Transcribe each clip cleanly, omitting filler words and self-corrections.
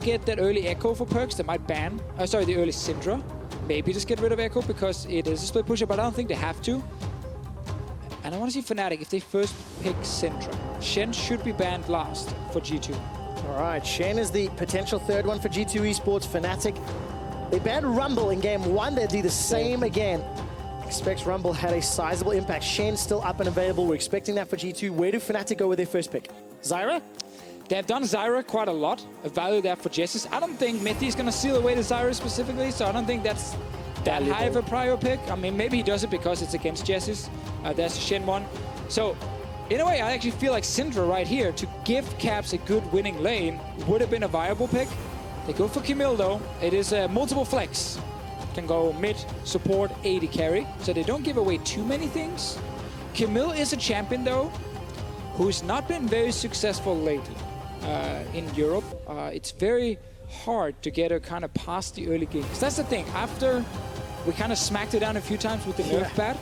get that early Echo for PerkZ, they might ban, the early Syndra. Maybe just get rid of Echo because it is a split pusher, but I don't think they have to. And I want to see Fnatic if they first pick Syndra. Shen should be banned last for G2. All right, Shen is the potential third one for G2 Esports. Fnatic, they banned Rumble in game 1. They'll do the same again. Expects Rumble had a sizable impact. Shen still up and available. We're expecting that for G2. Where do Fnatic go with their first pick? Zyra? They've done Zyra quite a lot. I value that for Jesiz. I don't think Mithy is going to seal away to Zyra specifically, so I don't think that's that high of a prior pick. I mean, maybe he does it because it's against Jesiz. That's the Shen one. So, in a way, I actually feel like Syndra right here, to give Caps a good winning lane, would have been a viable pick. They go for Camille, though. It is a multiple flex. Can go mid, support, AD carry. So they don't give away too many things. Camille is a champion, though, who's not been very successful lately. In Europe, it's very hard to get her kind of past the early game. 'Cause that's the thing, after we kind of smacked her down a few times with the nerf pad,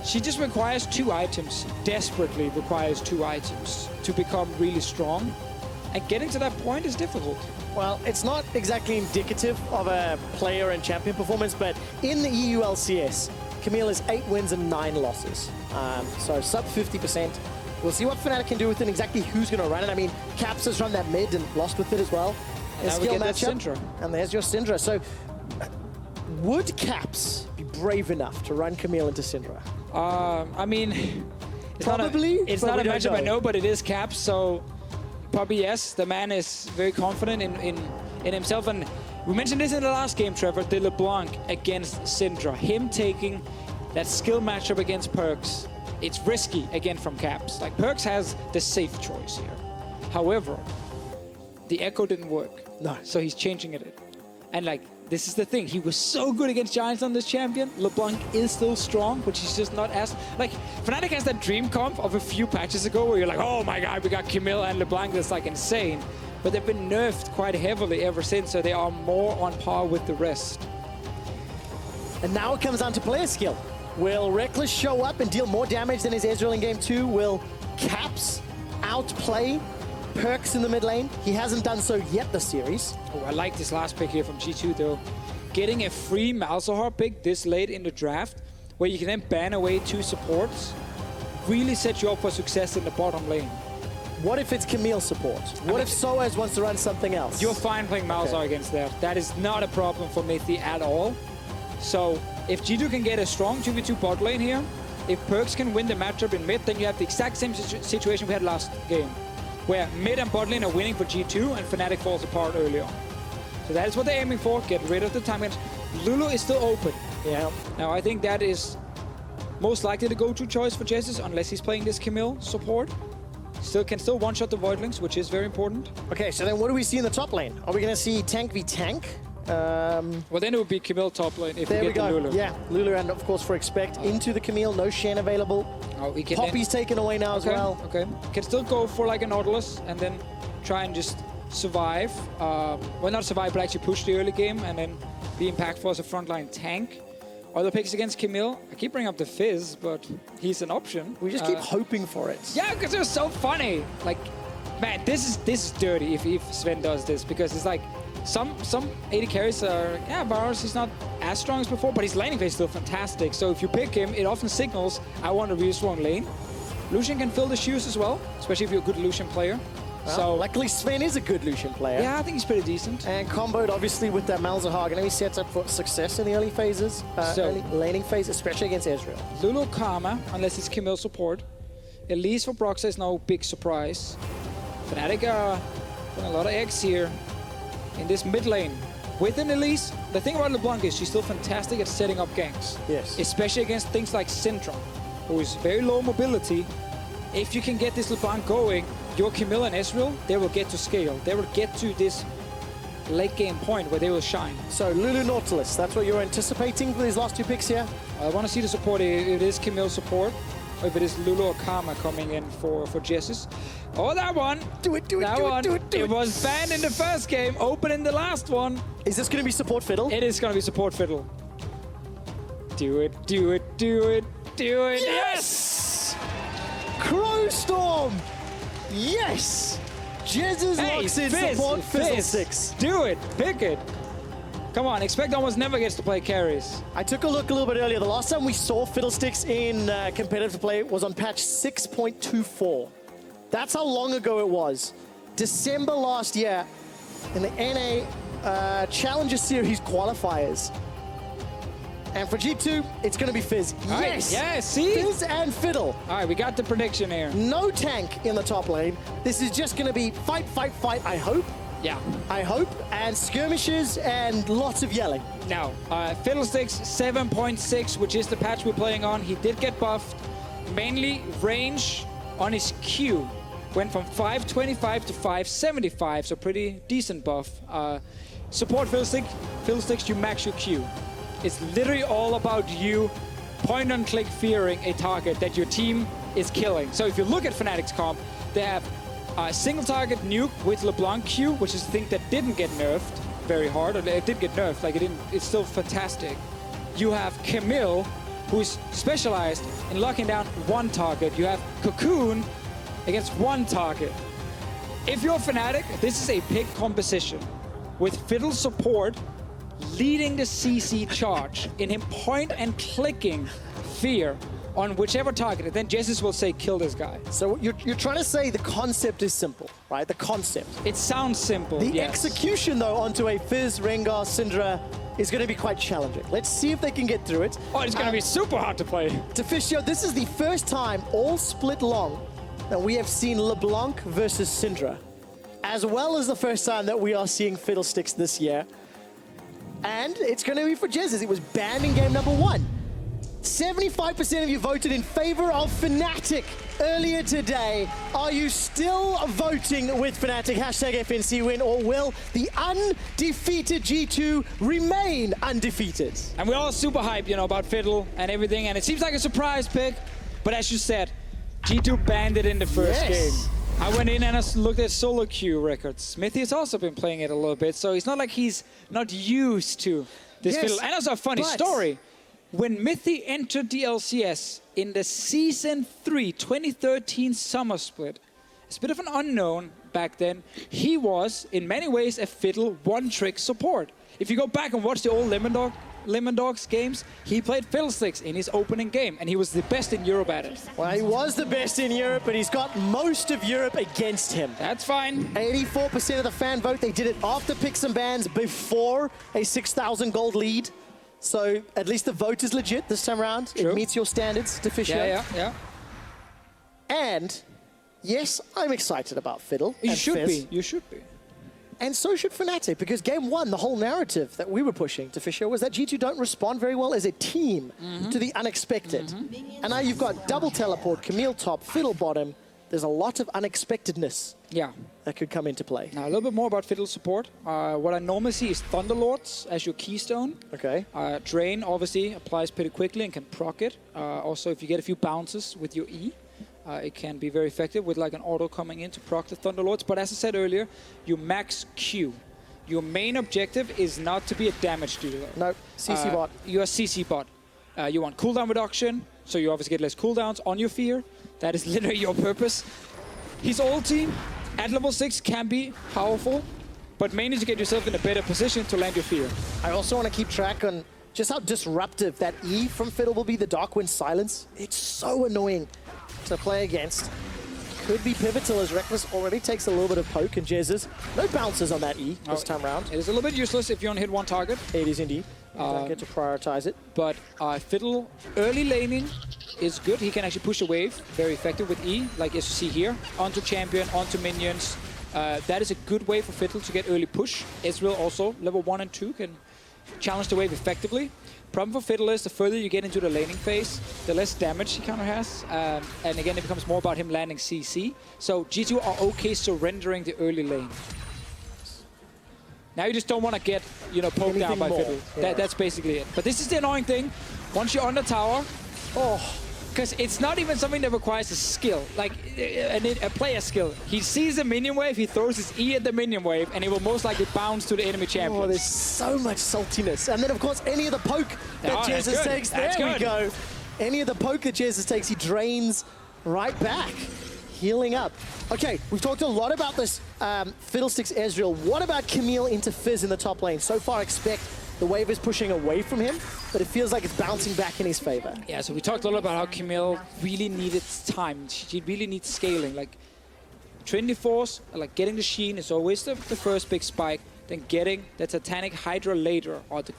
she just requires 2 items, desperately requires 2 items to become really strong. And getting to that point is difficult. Well, it's not exactly indicative of a player and champion performance, but in the EU LCS, Camille is 8 wins and 9 losses. So sub 50%. We'll see what Fnatic can do with it, exactly who's going to run it. I mean, Caps has run that mid and lost with it as well. And now we get that Syndra. And there's your Syndra. So would Caps be brave enough to run Camille into Syndra? I mean, probably. It's not a matchup I know, but it is Caps, so probably yes. The man is very confident in himself. And we mentioned this in the last game, Trevor, the LeBlanc against Syndra. Him taking that skill matchup against PerkZ. It's risky, again, from Caps. Like, PerkZ has the safe choice here. However, the Echo didn't work. No. So he's changing it. And, like, this is the thing. He was so good against Giants on this champion. LeBlanc is still strong, but he's just not as... Like, Fnatic has that dream comp of a few patches ago where you're like, oh my god, we got Camille and LeBlanc. That's, like, insane. But they've been nerfed quite heavily ever since, so they are more on par with the rest. And now it comes down to player skill. Will Rekkles show up and deal more damage than his Ezreal in game 2? Will Caps outplay PerkZ in the mid lane? He hasn't done so yet this series. Oh, I like this last pick here from G2, though. Getting a free Malzahar pick this late in the draft, where you can then ban away 2 supports, really sets you up for success in the bottom lane. What if it's Camille support? What if sOAZ wants to run something else? You're fine playing Malzahar against that. That is not a problem for Mithy at all. So, if G2 can get a strong 2v2 bot lane here, if PerkZ can win the matchup in mid, then you have the exact same situation we had last game, where mid and bot lane are winning for G2 and Fnatic falls apart early on. So that is what they're aiming for, get rid of the time. Lulu is still open. Yeah. Now, I think that is most likely the go-to choice for Jesiz, unless he's playing this Camille support. Can still one-shot the Voidlings, which is very important. Okay, so then what do we see in the top lane? Are we going to see tank v tank? Well, then it would be Camille top lane if we get the Lulu. Yeah, Lulu, and of course for Expect into the Camille, no Shen available. Poppy's taken away now as well. Okay, can still go for like a Nautilus and then try and just survive. Well, not survive, but actually push the early game and then be impactful as a frontline tank. Other picks against Camille, I keep bringing up the Fizz, but he's an option. We just keep hoping for it. Yeah, because they're so funny. Like, man, this is dirty if Zven does this, because it's like, some AD carries are, Barros is not as strong as before, but his laning phase is still fantastic. So if you pick him, it often signals, I want a really strong lane. Lucian can fill the shoes as well, especially if you're a good Lucian player. Well, so luckily Zven is a good Lucian player. Yeah, I think he's pretty decent. And comboed obviously with that Malzahar, going to be set up for success in the early phases, early laning phase, especially against Ezreal. Lulu Karma, unless it's Camille support. Elise for Broxah is no big surprise. Fnatic are putting a lot of eggs here in this mid lane. With an Elise, the thing about LeBlanc is she's still fantastic at setting up ganks. Yes. Especially against things like Syndra, who is very low mobility. If you can get this LeBlanc going, your Camille and Ezreal, they will get to scale. They will get to this late game point where they will shine. So Lulu Nautilus, that's what you're anticipating for these last 2 picks here? I want to see the support. If it is Camille support, or if it is Lulu or Karma coming in for Jesiz. Oh, that one! Do it. It was banned in the first game, open in the last one. Is this going to be support Fiddle? It is going to be support Fiddle. Do it. Yes! Crowstorm! Yes! Jesiz locks in support Fiddlesticks. Do it. Pick it. Come on, Expect almost never gets to play carries. I took a look a little bit earlier. The last time we saw Fiddlesticks in competitive play was on patch 6.24. That's how long ago it was. December last year in the NA Challenger Series qualifiers. And for G2, it's going to be Fizz. All Yes! right. Yeah, see? Fizz and Fiddle. All right, we got the prediction here. No tank in the top lane. This is just going to be fight, fight, fight, I hope. Yeah. I hope. And skirmishes and lots of yelling. Now, Fiddlesticks 7.6, which is the patch we're playing on. He did get buffed. Mainly range on his Q. Went from 525 to 575, so pretty decent buff. Support Fiddlesticks, you max your Q. It's literally all about you point-and-click fearing a target that your team is killing. So if you look at Fnatic's comp, they have a single-target nuke with LeBlanc Q, which is a thing that didn't get nerfed very hard, or it did get nerfed, like it's still fantastic. You have Camille, who's specialized in locking down one target. You have Cocoon against one target. If you're Fnatic, this is a pick composition with Fiddle support leading the CC charge in him point and clicking fear on whichever target, and then Jesiz will say, kill this guy. So you're trying to say the concept is simple, right? The concept. It sounds simple, The yes. execution, though, onto a Fizz, Rengar, Syndra is going to be quite challenging. Let's see if they can get through it. Oh, it's going to be super hard to play. Deficio, this is the first time all split long that we have seen LeBlanc versus Syndra, as well as the first time that we are seeing Fiddlesticks this year. And it's going to be for Jesiz. It was banned in game number 1. 75% of you voted in favor of Fnatic earlier today. Are you still voting with Fnatic? Hashtag FNC win, or will the undefeated G2 remain undefeated? And we're all super hyped, you know, about Fiddle and everything, and it seems like a surprise pick, but as you said, G2 banned it in the first game. I went in and I looked at solo queue records. Mithy has also been playing it a little bit, so it's not like he's not used to this Fiddle. And also a funny story. When Mithy entered the LCS in the Season 3 2013 summer split, it's a bit of an unknown back then, he was, in many ways, a Fiddle one-trick support. If you go back and watch the old Lemon Dogs games, he played Fiddlesticks in his opening game, and he was the best in Europe at it. Well, he was the best in Europe, but he's got most of Europe against him. That's fine. 84% of the fan vote. They did it after picks and bans, before a 6,000 gold lead. So at least the vote is legit this time around. True. It meets your standards, Deficio. Yeah. And yes, I'm excited about Fiddle. You and should Fizz. be. You should be. And so should Fnatic, because game 1, the whole narrative that we were pushing, Deficio, was that G2 don't respond very well as a team to the unexpected. And now you've got double teleport, Camille top, Fiddle bottom. There's a lot of unexpectedness that could come into play. Now, a little bit more about Fiddle support. What I normally see is Thunderlords as your keystone. Okay. Drain, obviously, applies pretty quickly and can proc it. Also, if you get a few bounces with your E, it can be very effective with like an auto coming in to proc the Thunderlords. But as I said earlier, you max Q. Your main objective is not to be a damage dealer. No, CC bot. You're a CC bot. You want cooldown reduction, so you obviously get less cooldowns on your fear. That is literally your purpose. His ulti at level 6 can be powerful, but mainly to get yourself in a better position to land your fear. I also want to keep track on just how disruptive that E from Fiddle will be, the Darkwind Silence. It's so annoying to play against. Could be pivotal as Rekkles already takes a little bit of poke, and Jesiz. No bounces on that E this time round. It is a little bit useless if you only hit one target. It is indeed. You don't get to prioritize it. But Fiddle, early laning is good. He can actually push a wave, very effective with E, like as you see here. Onto champion, onto minions. That is a good way for Fiddle to get early push. Ezreal also, level 1 and 2, can challenge the wave effectively. Problem for Fiddle is the further you get into the laning phase, the less damage he kind of has. And again, it becomes more about him landing CC. So G2 are okay surrendering the early lane. Now you just don't want to get, you know, poked down by Fiddle. Yeah. That's basically it. But this is the annoying thing. Once you're on the tower, because it's not even something that requires a skill, like a player skill. He sees a minion wave, he throws his E at the minion wave, and it will most likely bounce to the enemy champion. Oh, there's so much saltiness. And then, of course, any of the poke that Jesiz takes, there we go. Any of the poke that Jesiz takes, he drains right back. healing up. Okay, we've talked a lot about this Fiddlesticks Ezreal. What about Camille into Fizz in the top lane? So far, expect the wave is pushing away from him, but it feels like it's bouncing back in his favor. Yeah, so we talked a lot about how Camille really needed time. She really needs scaling. Like, Trinity Force, like getting the Sheen is always the first big spike. Then getting the Titanic Hydra later are the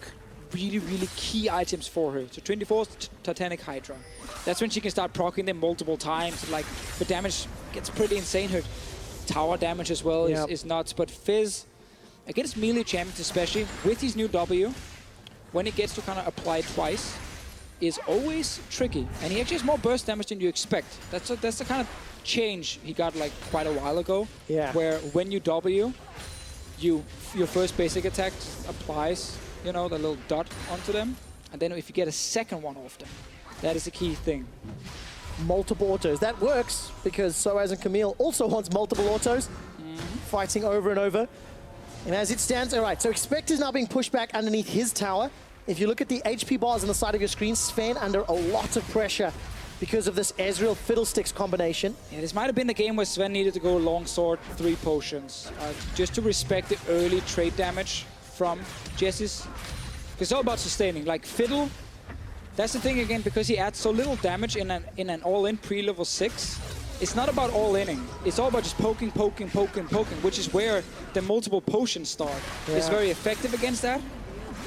really, really key items for her. So Trinity Force, Titanic Hydra. That's when she can start proccing them multiple times. Like, the damage gets pretty insane. Her tower damage as well is nuts. But Fizz, against melee champions especially, with his new W, when he gets to kind of apply twice, is always tricky. And he actually has more burst damage than you expect. That's the kind of change he got like quite a while ago. Yeah. Where when you W, your first basic attack applies, you know, the little dot onto them. And then if you get a second one off them, that is the key thing. Multiple autos. That works because sOAZ and Camille also wants multiple autos, fighting over and over. And as it stands, all right, so Expect is now being pushed back underneath his tower. If you look at the HP bars on the side of your screen, Zven under a lot of pressure because of this Ezreal Fiddlesticks combination. Yeah, this might have been the game where Zven needed to go long sword, 3 potions, just to respect the early trade damage from Jesiz. It's all about sustaining. Like Fiddle, that's the thing again, because he adds so little damage in an all-in pre-level 6. It's not about all-inning. It's all about just poking, which is where the multiple potions start. Yeah. It's very effective against that.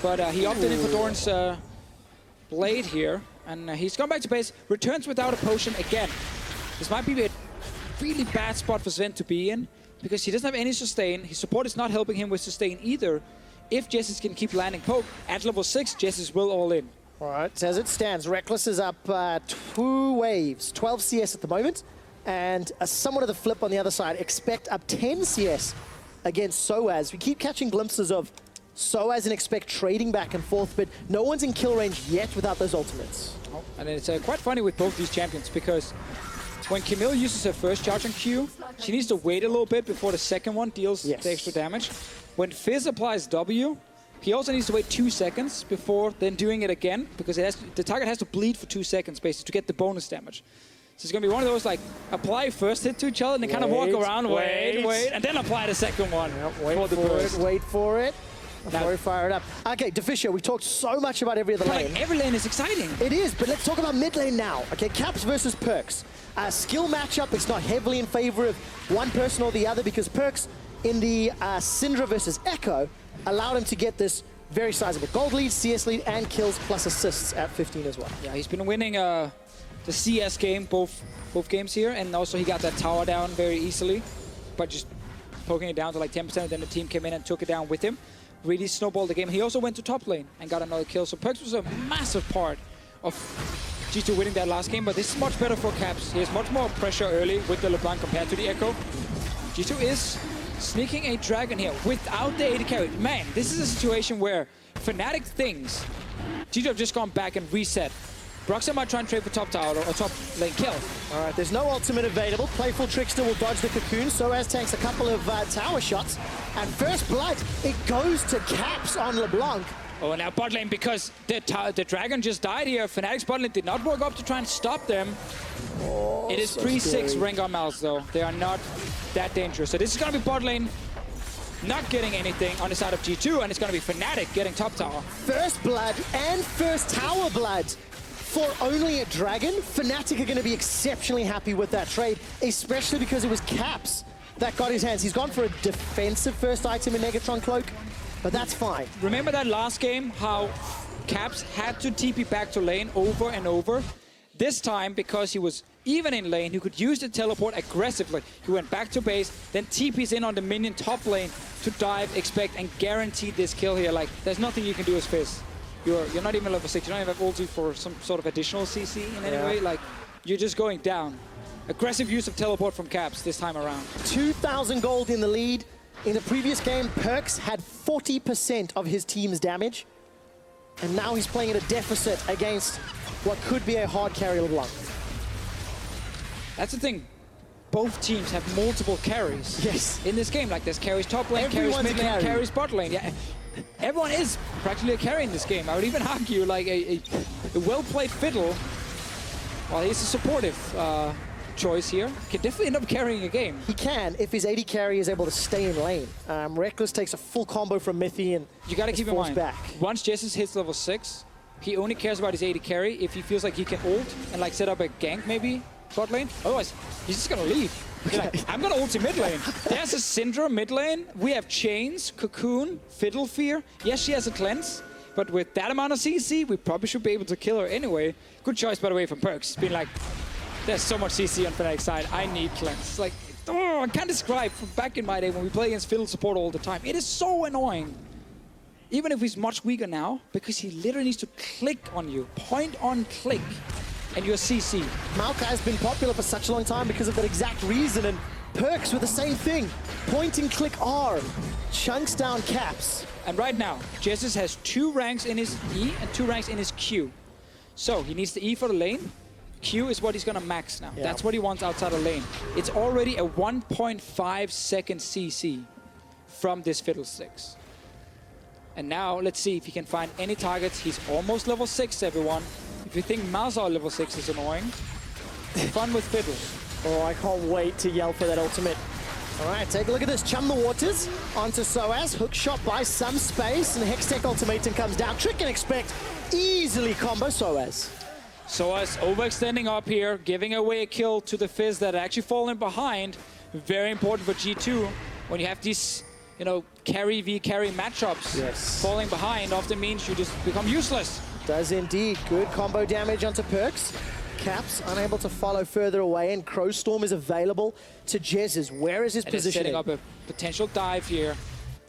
But he opted in for Doran's blade here. And he's gone back to base, returns without a potion again. This might be a really bad spot for Zven to be in, because he doesn't have any sustain. His support is not helping him with sustain either. If Jesiz can keep landing poke, at level 6, Jesiz will all in. All right, so as it stands, Rekkles is up 2 waves, 12 CS at the moment. And somewhat of the flip on the other side. Expect up 10 CS against sOAZ. We keep catching glimpses of sOAZ and Expect trading back and forth, but no one's in kill range yet without those ultimates. Oh, and it's quite funny with both these champions, because when Camille uses her first charge on Q, she needs to wait a little bit before the second one deals the extra damage. When Fizz applies W, he also needs to wait 2 seconds before then doing it again, because the target has to bleed for 2 seconds basically to get the bonus damage. So it's going to be one of those, like, apply first hit to each other and then kind of walk around, wait, and then apply the second one. Wait for the burst. Wait for it. Before we fire it up. Okay, Deficio, we talked so much about every other lane. Like, every lane is exciting. It is, but let's talk about mid lane now. Okay, Caps versus PerkZ. Skill matchup, it's not heavily in favor of one person or the other, because PerkZ in the Syndra versus Echo allowed him to get this very sizable gold lead, CS lead, and kills plus assists at 15 as well. Yeah, he's been winning the CS game, both games here, and also he got that tower down very easily, but just poking it down to like 10%, and then the team came in and took it down with him. Really snowballed the game. He also went to top lane and got another kill, so PerkZ was a massive part of G2 winning that last game, but this is much better for Caps. He has much more pressure early with the LeBlanc compared to the Echo. G2 is sneaking a dragon here without the AD carry. Man, this is a situation where Fnatic thinks G2 have just gone back and reset. Broxah might try and trade for top tower or top lane kill. All right, there's no ultimate available. Playful Trickster will dodge the cocoon. sOAZ tanks a couple of tower shots. And first blood, it goes to Caps on LeBlanc. Oh, now bot lane, because the dragon just died here. Fnatic's bot lane did not work up to try and stop them. Oh, it is so 3-6 Rengar Malz, though. They are not that dangerous. So this is going to be bot lane not getting anything on the side of G2, and it's going to be Fnatic getting top tower. First blood and first tower blood. For only a dragon, Fnatic are going to be exceptionally happy with that trade, especially because it was Caps that got his hands. He's gone for a defensive first item in Negatron Cloak, but that's fine. Remember that last game, how Caps had to TP back to lane over and over? This time, because he was even in lane, he could use the teleport aggressively. He went back to base, then TPs in on the minion top lane to dive, Expect, and guarantee this kill here. Like, there's nothing you can do as Fizz. You're not even level 6, you don't even have ulti for some sort of additional CC in any way. Like, you're just going down. Aggressive use of teleport from Caps this time around. 2,000 gold in the lead. In the previous game, PerkZ had 40% of his team's damage. And now he's playing at a deficit against what could be a hard carry LeBlanc. That's the thing. Both teams have multiple carries in this game. Like, there's carries top lane, carries mid lane, carries bot lane. Yeah. Everyone is practically a carry in this game. I would even argue like a well-played Fiddle, well, he's a supportive choice here. Can definitely end up carrying a game. He can if his AD carry is able to stay in lane. Rekkles takes a full combo from Mithy and you got to keep in mind, back. Once Jesiz hits level 6, he only cares about his AD carry if he feels like he can ult and like set up a gank maybe bot lane. Otherwise, he's just gonna leave. Okay. Like, I'm gonna ult in mid lane. There's a Syndra mid lane. We have Chains, Cocoon, Fiddle Fear. Yes, she has a cleanse, but with that amount of CC, we probably should be able to kill her anyway. Good choice, by the way, from PerkZ. Being like, there's so much CC on Fnatic's side. I need cleanse. Like, I can't describe from back in my day when we play against Fiddle support all the time. It is so annoying. Even if he's much weaker now, because he literally needs to click on you. Point on click. And you're CC. Malzahar has been popular for such a long time because of that exact reason, and PerkZ with the same thing. Point and click R, chunks down caps. And right now, Jesiz has 2 ranks in his E and 2 ranks in his Q. So he needs the E for the lane. Q is what he's gonna max now. Yeah. That's what he wants outside the lane. It's already a 1.5 second CC from this Fiddlesticks. And now let's see if he can find any targets. He's almost level 6, everyone. If you think Malzahar level 6 is annoying, fun with Fiddle. Oh, I can't wait to yell for that ultimate. All right, take a look at this. Chum the waters onto sOAZ. Hook shot by some space, and Hextech ultimatum comes down. Trick and expect. Easily combo sOAZ. sOAZ overextending up here, giving away a kill to the Fizz that are actually falling behind. Very important for G2 when you have these, you know, carry v carry matchups. Yes. Falling behind often means you just become useless. Does indeed. Good combo damage onto PerkZ. Caps unable to follow further away, and Crowstorm is available to Jesiz. Where is his positioning? Setting up a potential dive here.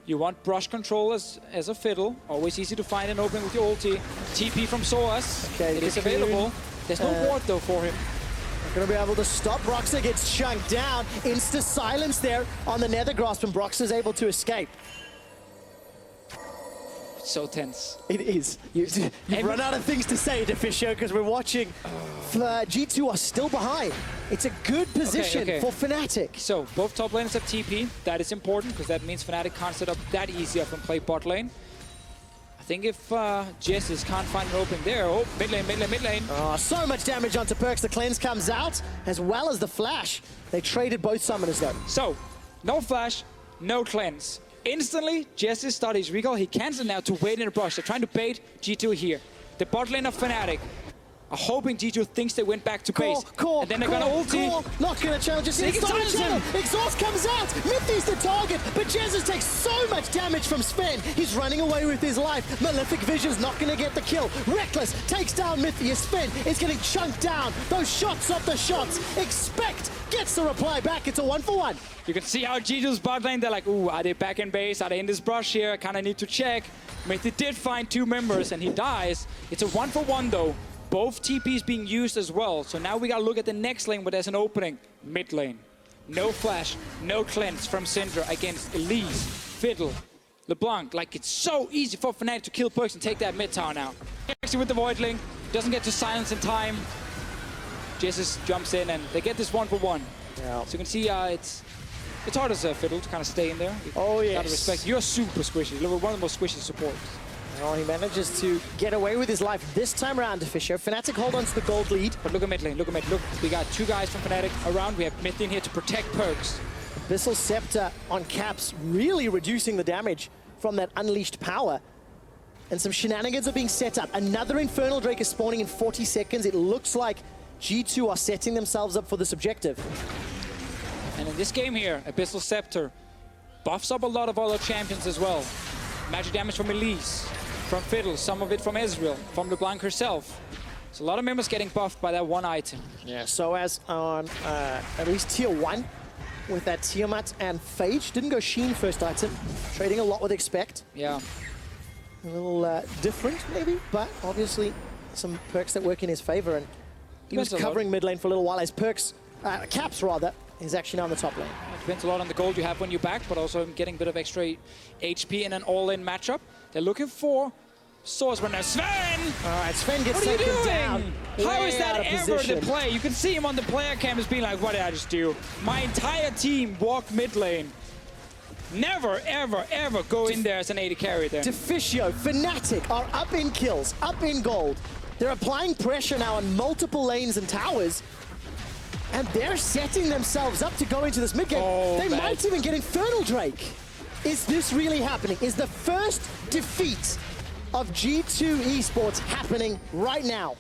You want brush control as a Fiddle. Always easy to find an opening with your ulti. TP from sOAZ. Okay, it is available. There's no ward though for him. Gonna be able to stop. Broxah gets chunked down. Insta silence there on the Nether Grasp, and Broxah is able to escape. So tense. It is. You've run out of things to say, Deficio, because we're watching. G2 are still behind. It's a good position for Fnatic. So both top laners have TP. That is important because that means Fnatic can't set up that easy up and play bot lane. I think if Jesiz can't find an opening there. Oh, mid lane, mid lane, mid lane. Oh, so much damage onto PerkZ. The cleanse comes out as well as the flash. They traded both summoners though. So, no flash, no cleanse. Instantly, Jesiz started his recall. He cancels now to wait in a brush. They're trying to bait G2 here. The bot lane of Fnatic are hoping G2 thinks they went back to base. And then they're gonna ulti. Not gonna challenge us. Exhaust comes out. Mithy's the target, but Jesiz takes so much damage from Zven. He's running away with his life. Malefic Vision's not gonna get the kill. Rekkles takes down Mithy. Zven is getting chunked down. Those shots off the shots. Expect gets the reply back. It's a 1-for-1. You can see how G2's bot lane, they're like, ooh, are they back in base? Are they in this brush here? I kind of need to check. Mithy did find 2 members and he dies. It's a 1-for-1 though. Both TPs being used as well. So now we gotta look at the next lane where there's an opening. Mid lane. No flash, no cleanse from Syndra against Elise, Fiddle, LeBlanc. Like, it's so easy for Fnatic to kill PerkZ and take that mid tower now. Actually with the Voidling, doesn't get to silence in time. Jesiz jumps in and they get this 1-for-1. Yeah. So you can see it's hard as a Fiddle to kind of stay in there. Oh, yes. Gotta respect. You're super squishy. You're one of the most squishy supports. Oh, he manages to get away with his life this time around, Deficio. Fnatic hold on to the gold lead. But look at mid lane, look at mid. Look, we got 2 guys from Fnatic around. We have Mithy in here to protect PerkZ. Abyssal Scepter on caps, really reducing the damage from that unleashed power. And some shenanigans are being set up. Another Infernal Drake is spawning in 40 seconds. It looks like G2 are setting themselves up for this objective. And in this game here, Abyssal Scepter buffs up a lot of other champions as well. Magic damage from Elise, from Fiddle, some of it from Ezreal, from LeBlanc herself. So a lot of members getting buffed by that one item. Yeah, sOAZ on at least tier 1 with that Tiamat and Phage. Didn't go Sheen first item, trading a lot with Expect. Yeah. A little different maybe, but obviously some perks that work in his favor. And he was covering mid lane for a little while as Caps rather, is actually now on the top lane. It depends a lot on the gold you have when you back, but also getting a bit of extra HP in an all-in matchup. They're looking for Source runner Zven! Alright, Zven gets taken down. How is that ever the play? You can see him on the player cam as being like, what did I just do? My entire team walked mid lane. Never, ever, ever go in there as an AD carry there. Deficio, Fnatic are up in kills, up in gold. They're applying pressure now on multiple lanes and towers. And they're setting themselves up to go into this mid game. Oh, They man. might even get Infernal Drake. Is this really happening? Is the first defeat of G2 eSports happening right now?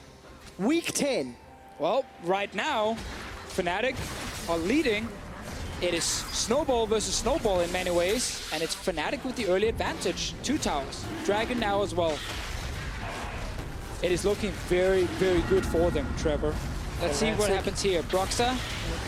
Week 10. Well, right now, Fnatic are leading. It is Snowball versus Snowball in many ways, and it's Fnatic with the early advantage. 2 towers. Dragon now as well. It is looking very, very good for them, Trevor. Let's see what happens here. Broxah.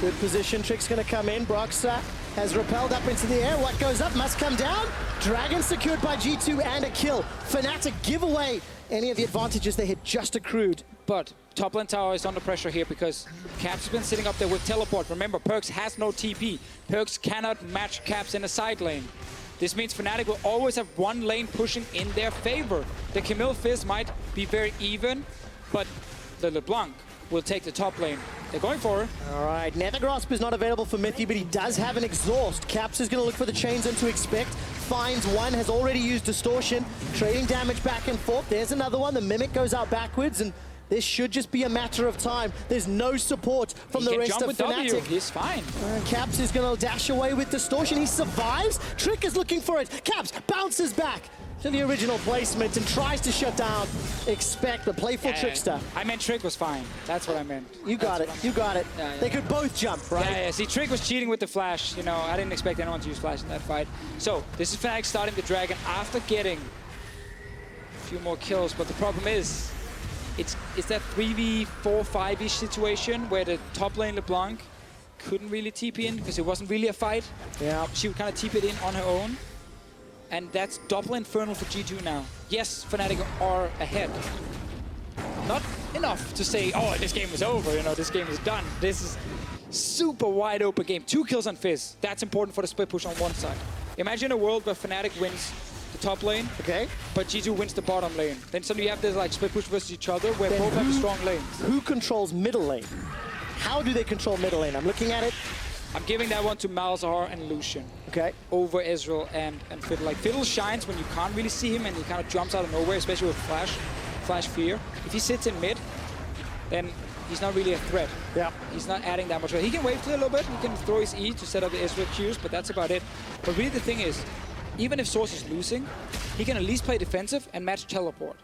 Good position. Trick's going to come in. Broxah has repelled up into the air. What goes up must come down. Dragon secured by G2 and a kill. Fnatic give away any of the advantages they had just accrued. But top lane tower is under pressure here because Caps has been sitting up there with teleport. Remember, PerkZ has no TP. PerkZ cannot match Caps in a side lane. This means Fnatic will always have one lane pushing in their favor. The Camille Fizz might be very even, but the LeBlanc will take the top lane. They're going for her. All right, Nethergrasp is not available for Mithy, but he does have an exhaust. Caps is going to look for the chain zone to expect. Finds one, has already used distortion, trading damage back and forth. There's another one. The Mimic goes out backwards, and this should just be a matter of time. There's no support from the rest of Fnatic. He's fine. Caps is going to dash away with distortion. He survives. Trick is looking for it. Caps bounces back to the original placement and tries to shut down. Expect the playful Trickster. I meant Trick was fine. That's what I meant. You got it. You got it. Yeah. They could both jump, right? Yeah. See, Trick was cheating with the flash. You know, I didn't expect anyone to use flash in that fight. So, this is Fnatic starting the Dragon after getting a few more kills. But the problem is, it's that 3v4, 5-ish situation where the top lane LeBlanc couldn't really TP in because it wasn't really a fight. Yeah. She would kind of TP it in on her own. And that's double Infernal for G2 now. Yes, Fnatic are ahead. Not enough to say, oh, this game is over, you know, this game is done. This is super wide open game. 2 kills on Fizz. That's important for the split push on one side. Imagine a world where Fnatic wins the top lane, Okay. but G2 wins the bottom lane. Then suddenly you have this like split push versus each other where Then both have strong lanes. Who controls middle lane? How do they control middle lane? I'm looking at it. I'm giving that one to Malzahar and Lucian Okay. over Ezreal and Fiddle. Like, Fiddle shines when you can't really see him and he kind of jumps out of nowhere, especially with Flash Fear. If he sits in mid, then he's not really a threat. Yeah. He's not adding that much. He can wave clear a little bit, he can throw his E to set up the Ezreal Qs, but that's about it. But really the thing is, even if sOAZ is losing, he can at least play defensive and match teleport.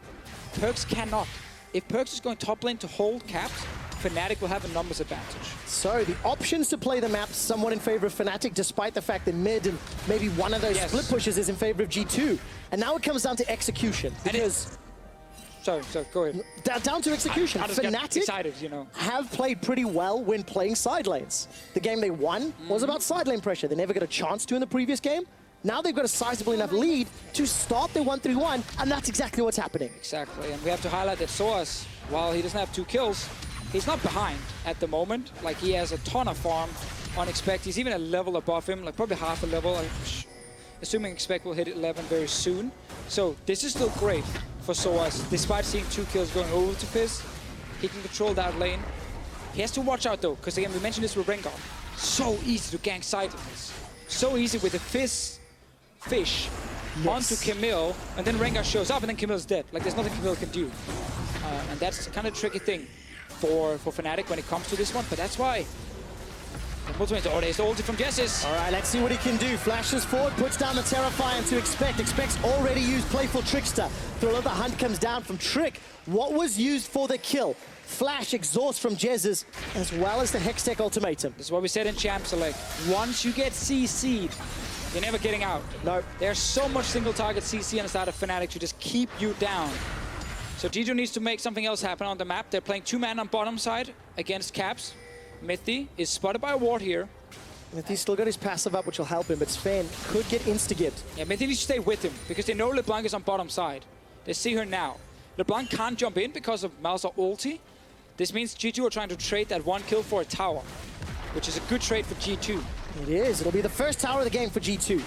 PerkZ cannot. If PerkZ is going top lane to hold Caps, Fnatic will have a numbers advantage. So the options to play the map somewhat in favor of Fnatic, despite the fact that mid and maybe one of those split pushes is in favor of G2. And now it comes down to execution. Because Sorry, go ahead. down to execution. I just get Fnatic excited, you know. have played pretty well when playing side lanes. The game they won was about side lane pressure. They never got a chance to in the previous game. Now they've got a sizable enough lead to start their 1-3-1, and that's exactly what's happening. Exactly, and we have to highlight that sOAZ, while he doesn't have 2 kills, he's not behind at the moment. Like, he has a ton of farm on Expect. He's even a level above him, like probably half a level. Assuming Expect will hit 11 very soon. So this is still great for sOAZ. Despite seeing 2 kills going over to Fizz, he can control that lane. He has to watch out though, because again, we mentioned this with Rengar. So easy to gank side lanes. So easy with the Fizz fish onto Camille, and then Rengar shows up, and then Camille's dead. Like, there's nothing Camille can do. And that's kind of a tricky thing for Fnatic when it comes to this one, but that's why. Oh, there's the ulti from Jesiz. All right, let's see what he can do. Flashes forward, puts down the Terrifier to Expect. Expect's already used Playful Trickster. Through the hunt comes down from Trick. What was used for the kill? Flash exhaust from Jesiz, as well as the Hextech Ultimatum. This is what we said in Champ Select. Once you get CC'd, you're never getting out. No. There's so much single target CC on the side of Fnatic to just keep you down. So G2 needs to make something else happen on the map. They're playing 2-man on bottom side against Caps. Mithy is spotted by a ward here. Mithy's still got his passive up, which will help him, but Zven could get insta-gibbed. Yeah, Mithy needs to stay with him because they know LeBlanc is on bottom side. They see her now. LeBlanc can't jump in because of Malzahar ulti. This means G2 are trying to trade that 1 kill for a tower, which is a good trade for G2. It is. It'll be the first tower of the game for G2.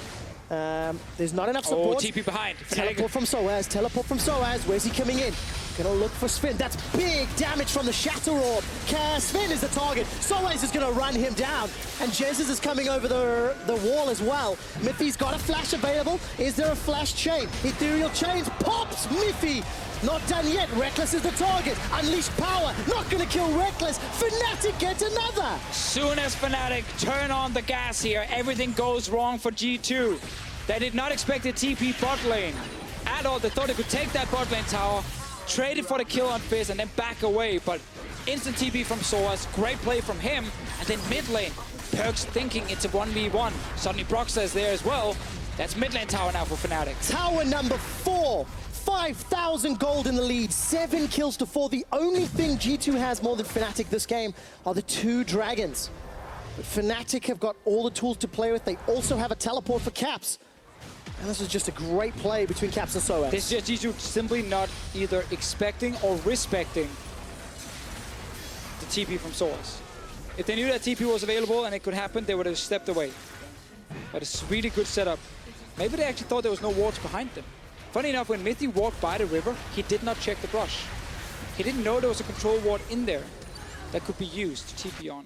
There's not enough support. Oh, TP behind. Teleport from sOAZ. Teleport from sOAZ. Where's he coming in? Gonna look for Zven. That's big damage from the Shatter Orb. Zven is the target. sOAZ is gonna run him down. And Jesiz is coming over the wall as well. Mithy's got a flash available. Is there a flash chain? Ethereal chains pops Mithy. Not done yet. Rekkles is the target. Unleashed power. Not gonna kill Rekkles. Fnatic gets another. Soon as Fnatic turn on the gas here, everything goes wrong for G2. They did not expect the TP bot lane at all. They thought they could take that bot lane tower, trade it for the kill on Fizz, and then back away. But instant TP from sOAZ, great play from him. And then mid lane, PerkZ thinking it's a 1v1. Suddenly Broxah is there as well. That's mid lane tower now for Fnatic. Tower number 4. 5,000 gold in the lead, 7 kills to 4. The only thing G2 has more than Fnatic this game are the 2 dragons. But Fnatic have got all the tools to play with. They also have a teleport for Caps. And this is just a great play between Caps and sOAZ. This is just G2 simply not either expecting or respecting the TP from sOAZ. If they knew that TP was available and it could happen, they would have stepped away. But it's a really good setup. Maybe they actually thought there was no wards behind them. Funny enough, when Mithy walked by the river, he did not check the brush. He didn't know there was a control ward in there that could be used to TP on.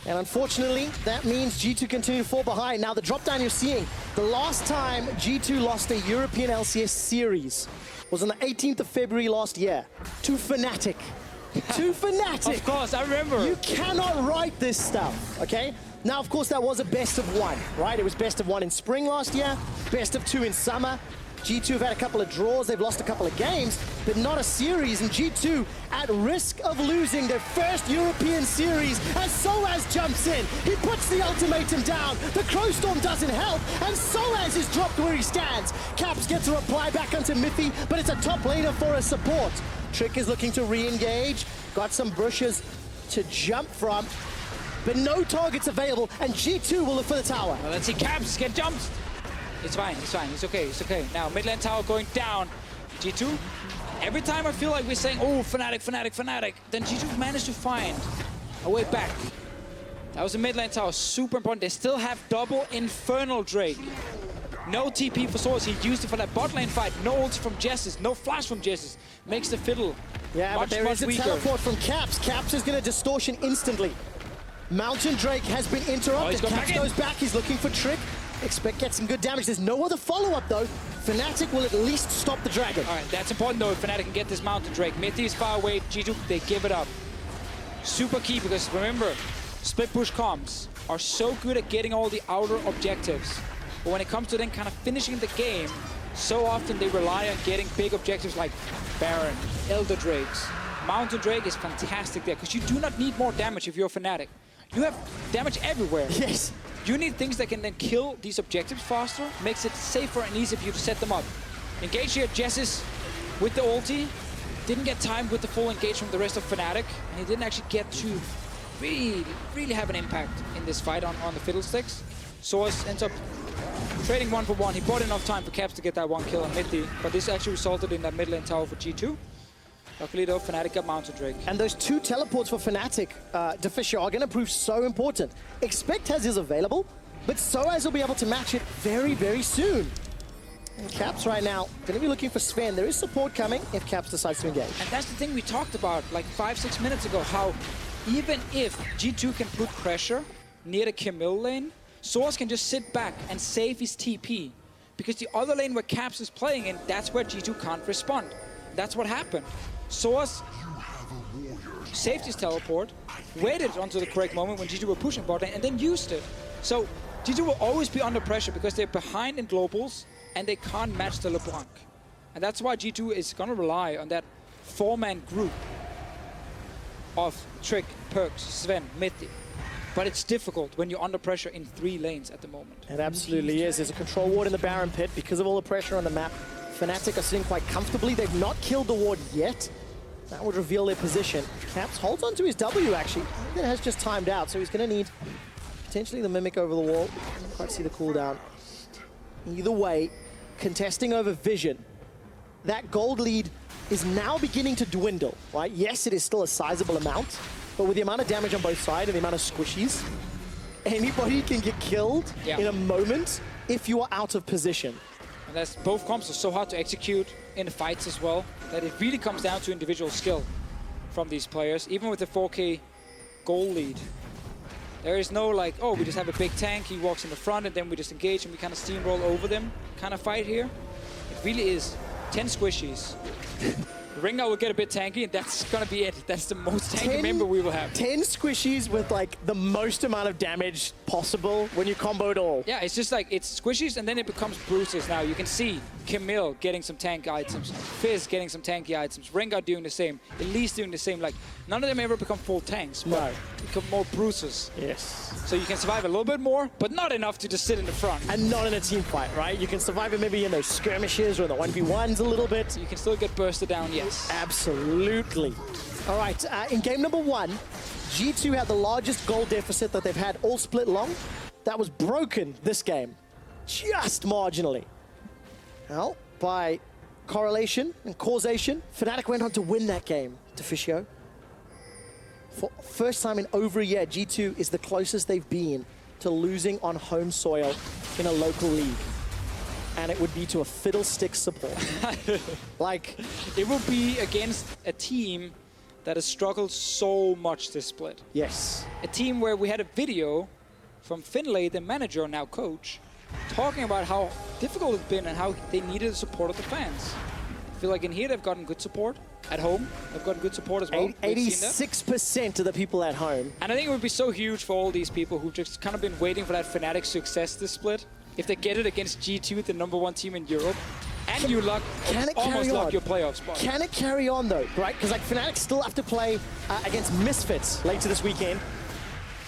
And unfortunately, that means G2 continue to fall behind. Now, the drop down you're seeing, the last time G2 lost a European LCS series was on the 18th of February last year to Fnatic. To Fnatic. Of course, I remember. You cannot write this stuff, okay? Now, of course, that was a best of 1, right? It was best of 1 in spring last year, best of 2 in summer. G2 have had a couple of draws, they've lost a couple of games, but not a series, and G2 at risk of losing their first European series as sOAZ jumps in. He puts the ultimatum down, the Crowstorm doesn't help, and sOAZ is dropped where he stands. Caps gets a reply back onto Mithy, but it's a top laner for a support. Trick is looking to re-engage, got some bushes to jump from, but no targets available, and G2 will look for the tower. Well, let's see Caps get jumped. It's fine, it's okay, it's okay. Now, mid lane tower going down. G2, every time I feel like we're saying, oh, Fnatic, then G2 managed to find a way back. That was the mid lane tower, super important. They still have double Infernal Drake. No TP for sOAZ, he used it for that bot lane fight. No ulti from Jesiz, no flash from Jesiz. Makes the Fiddle but there is a teleport from Caps. Caps is going to distortion instantly. Mountain Drake has been interrupted. Caps goes back, he's looking for Trick. Expect get some good damage. There's no other follow-up though. Fnatic will at least stop the dragon. All right, that's important though. If Fnatic can get this Mountain Drake. Mithy is far away. G2, they give it up. Super key because remember, split push comms are so good at getting all the outer objectives. But when it comes to then kind of finishing the game, so often they rely on getting big objectives like Baron, Elder Drakes. Mountain Drake is fantastic there because you do not need more damage if you're a Fnatic. You have damage everywhere. Yes. You need things that can then kill these objectives faster, makes it safer and easier for you to set them up. Engage here, Jesiz with the ulti. Didn't get timed with the full engagement from the rest of Fnatic, and he didn't actually get to really have an impact in this fight on the Fiddlesticks. sOAZ ends up trading 1 for 1. He bought enough time for Caps to get that 1 kill on Mithy, but this actually resulted in that mid lane tower for G2. Luckily though, Fnatic got Mountain Drake. And those 2 teleports for Fnatic, Deficio, are going to prove so important. Expect has is available, but sOAZ will be able to match it very, very soon. And Caps right now going to be looking for Zven. There is support coming if Caps decides to engage. And that's the thing we talked about like 5-6 minutes ago, how even if G2 can put pressure near the Camille lane, sOAZ can just sit back and save his TP. Because the other lane where Caps is playing in, that's where G2 can't respond. That's what happened. sOAZ saved his teleport, waited until the correct moment when G2 were pushing bot lane, and then used it. So G2 will always be under pressure because they're behind in globals and they can't match the LeBlanc. And that's why G2 is going to rely on that 4-man group of Trick, PerkZ, Zven, Mithy. But it's difficult when you're under pressure in 3 lanes at the moment. It absolutely is. There's a control ward in the Baron pit because of all the pressure on the map. Fnatic are sitting quite comfortably. They've not killed the ward yet. That would reveal their position. Caps holds on to his W, actually. That has just timed out, so he's going to need potentially the Mimic over the wall. Can't quite see the cooldown. Either way, contesting over Vision. That gold lead is now beginning to dwindle, right? Yes, it is still a sizable amount, but with the amount of damage on both sides and the amount of squishies, anybody can get killed in a moment if you are out of position. And that's, both comps are so hard to execute in the fights as well, that it really comes down to individual skill from these players. Even with the 4K goal lead, there is no like, oh, we just have a big tank, he walks in the front, and then we just engage and we kind of steamroll over them kind of fight here. It really is 10 squishies. Rengar will get a bit tanky, and that's gonna be it. That's the most tanky member we will have. 10 squishies with like the most amount of damage possible when you combo it all. Yeah, it's just like, it's squishies and then it becomes bruises now. You can see Camille getting some tank items, Fizz getting some tanky items, Rengar doing the same, Elise doing the same. Like, none of them ever become full tanks, but become more bruises. Yes. So you can survive a little bit more, but not enough to just sit in the front. And not in a team fight, right? You can survive it maybe in those skirmishes or in the 1v1s a little bit. You can still get bursted down, yes. Absolutely. All right, in game number 1, G2 had the largest goal deficit that they've had all split long. That was broken this game, just marginally. Well, by correlation and causation, Fnatic went on to win that game, Deficio. For first time in over a year, G2 is the closest they've been to losing on home soil in a local league. And it would be to a Fiddlesticks support. Like, it will be against a team that has struggled so much this split. yes. A team where we had a video from Finlay, the manager, now coach, talking about how difficult it's been and how they needed the support of the fans. I feel like in here they've gotten good support. At home, they've gotten good support as well. 86% of the people at home. And I think it would be so huge for all these people who've just kind of been waiting for that Fnatic success this split. If they get it against G2, the #1 team in Europe, and you almost lock your playoff spot. Can it carry on though, right? Because like Fnatic still have to play against Misfits later this weekend.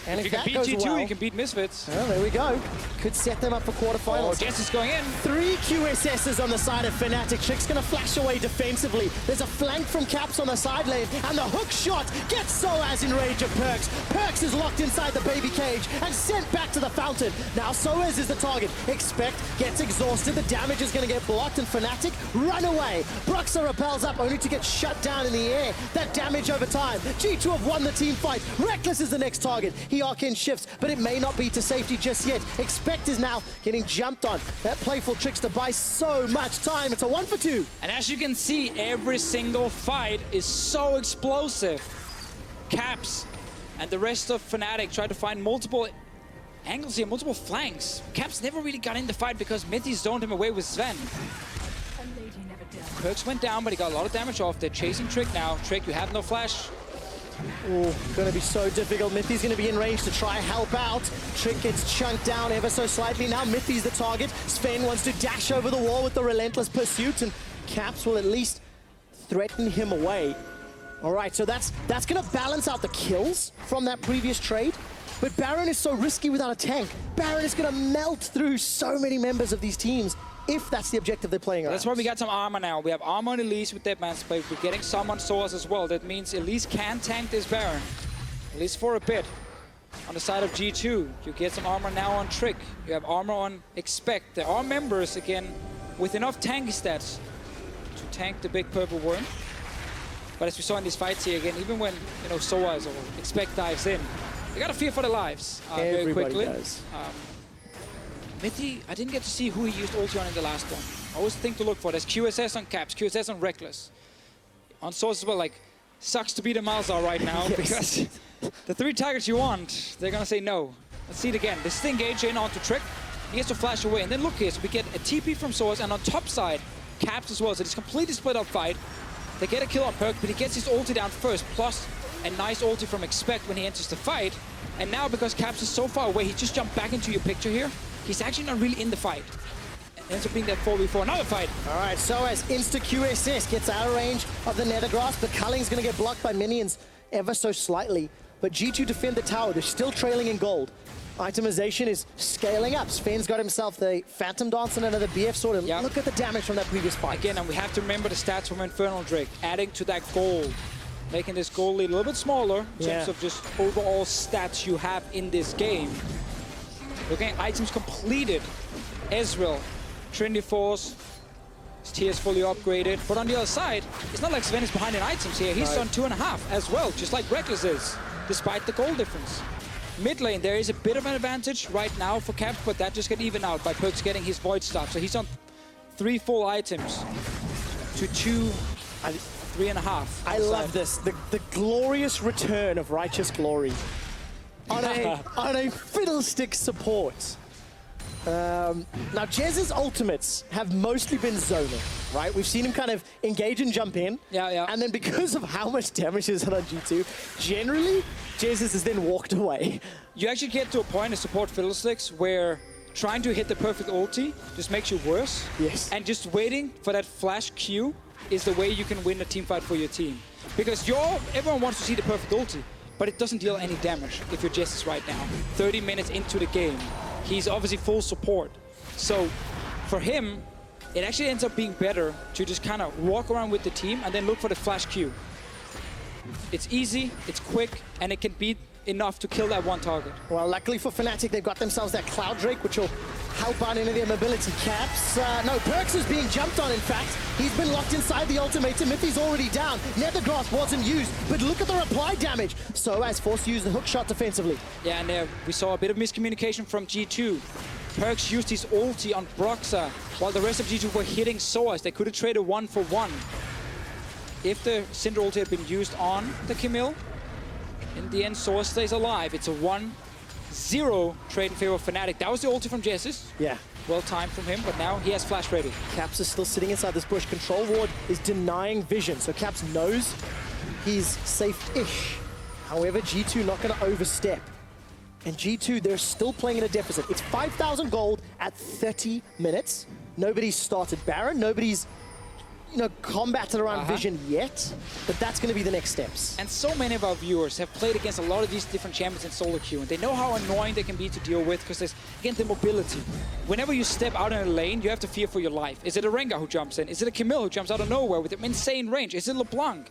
And if you that can beat goes G2, well, you can beat Misfits. well, there we go. Could set them up for quarterfinals. Oh, Jesiz going in. 3 QSSs on the side of Fnatic. Trick's gonna flash away defensively. There's a flank from Caps on the side lane, and the hook shot gets sOAZ in range of PerkZ. PerkZ is locked inside the baby cage and sent back to the fountain. Now sOAZ is the target. Expect gets exhausted. The damage is gonna get blocked, and Fnatic run away. Broxah repels up, only to get shut down in the air. That damage over time. G2 have won the team fight. Rekkles is the next target. He arc-in shifts, but it may not be to safety just yet. Expect is now getting jumped on. That playful Trickster buys so much time. It's a 1 for 2. And as you can see, every single fight is so explosive. Caps and the rest of Fnatic try to find multiple angles here, multiple flanks. Caps never really got in the fight because Mithy zoned him away with Zven. PerkZ went down, but he got a lot of damage off. They're chasing Trick now. Trick, you have no flash. Oh, going to be so difficult. Mithy's going to be in range to try help out. Trick gets chunked down ever so slightly. Now Mithy's the target. Zven wants to dash over the wall with the relentless pursuit, and Caps will at least threaten him away. All right, so that's going to balance out the kills from that previous trade. But Baron is so risky without a tank. Baron is going to melt through so many members of these teams if that's the objective they're playing around. That's why we got some armor now. We have armor on Elise with Deadman's Plate. We're getting some on sOAZ as well. That means Elise can tank this Baron, at least for a bit. On the side of G2, you get some armor now on Trick. You have armor on Expect. There are members, again, with enough tanky stats to tank the big purple worm. But as we saw in these fights here, again, even when sOAZ or Expect dives in, they got to fear for their lives very quickly. Does. Mithy, I didn't get to see who he used ulti on in the last one. I always think to look for. There's QSS on Caps, QSS on Rekkles. On sOAZ as well, like, sucks to be the Malzahar right now because the 3 targets you want, they're gonna say no. Let's see it again. This is engage in onto Trick. He has to flash away, and then look here, so we get a TP from sOAZ, and on top side, Caps as well. So it's completely split up fight. They get a kill on PerkZ, but he gets his ulti down first, plus a nice ulti from Expect when he enters the fight. And now, because Caps is so far away, he just jumped back into your picture here. He's actually not really in the fight. It ends up being that 4v4, another fight. All right, sOAZ insta-QSS gets out of range of the Nethergrass, but Culling's going to get blocked by minions ever so slightly. But G2 defend the tower. They're still trailing in gold. Itemization is scaling up. Zven's got himself the Phantom Dance and another BF Sword. And look at the damage from that previous fight. Again, and we have to remember the stats from Infernal Drake, adding to that gold, making this gold lead a little bit smaller in terms of just overall stats you have in this game. Looking at items completed. Ezreal, Trinity Force, his tier is fully upgraded. But on the other side, it's not like Zven is behind in items here. He's on 2.5 as well, just like Rekkles is, despite the gold difference. Mid lane, there is a bit of an advantage right now for Caps, but that just got even out by PerkZ getting his Void Staff. So he's on 3 full items to 2 and 3.5. I love this. The glorious return of Righteous Glory on a Fiddlesticks support. Now, Jez's ultimates have mostly been zoning, right? We've seen him kind of engage and jump in. Yeah. And then because of how much damage is done on G2, generally, Jesiz has then walked away. You actually get to a point in support Fiddlesticks where trying to hit the perfect ulti just makes you worse. Yes. And just waiting for that flash Q is the way you can win a team fight for your team. Because everyone wants to see the perfect ulti, but it doesn't deal any damage if you're Jesiz right now. 30 minutes into the game. He's obviously full support. So for him, it actually ends up being better to just kind of walk around with the team and then look for the flash Q. It's easy, it's quick, and it can be enough to kill that one target. Well, luckily for Fnatic, they've got themselves that Cloud Drake, which will help out any of their mobility caps. No, PerkZ is being jumped on, in fact. He's been locked inside the ultimatum. Mithy's already down. Nethergrasp wasn't used, but look at the reply damage. sOAZ forced to use the hook shot defensively. Yeah, and we saw a bit of miscommunication from G2. PerkZ used his ulti on Broxah, while the rest of G2 were hitting sOAZ. They could have traded 1-for-1. If the Syndra ulti had been used on the Camille, in the end, sOAZ stays alive. It's a 1-0 trade in favor of Fnatic. That was the ulti from Jesiz. Yeah. Well timed from him, but now he has flash ready. Caps is still sitting inside this bush. Control ward is denying vision, so Caps knows he's safe-ish. However, G2 not going to overstep. And G2, they're still playing in a deficit. It's 5,000 gold at 30 minutes. Nobody's started Baron. Nobody's combated around vision yet, but that's going to be the next steps. And so many of our viewers have played against a lot of these different champions in solo queue, and they know how annoying they can be to deal with because there's, again, the mobility. Whenever you step out in a lane, you have to fear for your life. Is it a Rengar who jumps in? Is it a Camille who jumps out of nowhere with an insane range? Is it LeBlanc?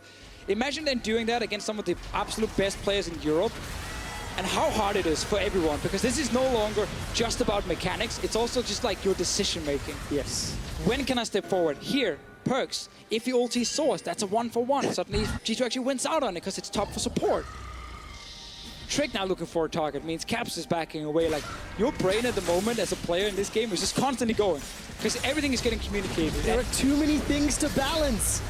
Imagine them doing that against some of the absolute best players in Europe, and how hard it is for everyone, because this is no longer just about mechanics, it's also just like your decision making. Yes. When can I step forward? Here, PerkZ, if he ulti sOAZ, that's a 1-for-1. Suddenly G2 actually wins out on it because it's top for support. Trick now looking for a target means Caps is backing away. Like, your brain at the moment as a player in this game is just constantly going because everything is getting communicated. There are too many things to balance.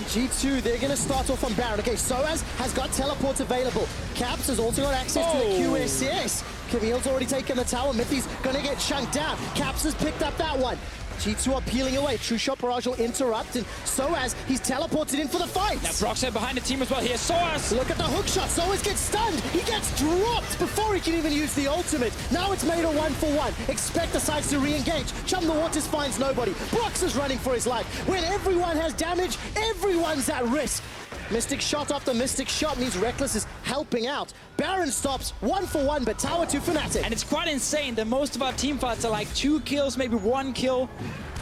G2, they're going to start off on Baron. Okay, sOAZ has got teleports available. Caps has also got access to the QSS. Camille's already taken the tower. Mithy's going to get chunked down. Caps has picked up that one. G2 are peeling away. True Shot Barrage will interrupt, and sOAZ, he's teleported in for the fight. Now Broxah behind the team as well here. sOAZ! Look at the hook shot. sOAZ gets stunned. He gets dropped before he can even use the ultimate. Now it's made a 1-for-1. Expect the sides to re-engage. Chum the Waters finds nobody. Broxah's running for his life. When everyone has damage, everyone's at risk. Mystic shot after Mystic shot means Rekkles is helping out. Baron stops 1-for-1, but tower to Fnatic. And it's quite insane that most of our team fights are like 2 kills, maybe 1 kill,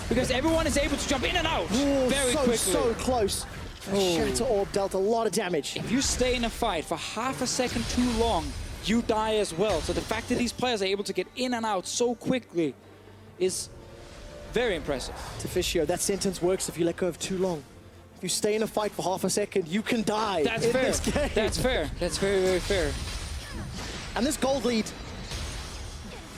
because everyone is able to jump in and out very quickly. So close. Shatter Orb dealt a lot of damage. If you stay in a fight for half a second too long, you die as well. So the fact that these players are able to get in and out so quickly is very impressive. Deficio, that sentence works if you let go of too long. If you stay in a fight for half a second, you can die. That's fair. That's fair. That's very, very fair. And this gold lead,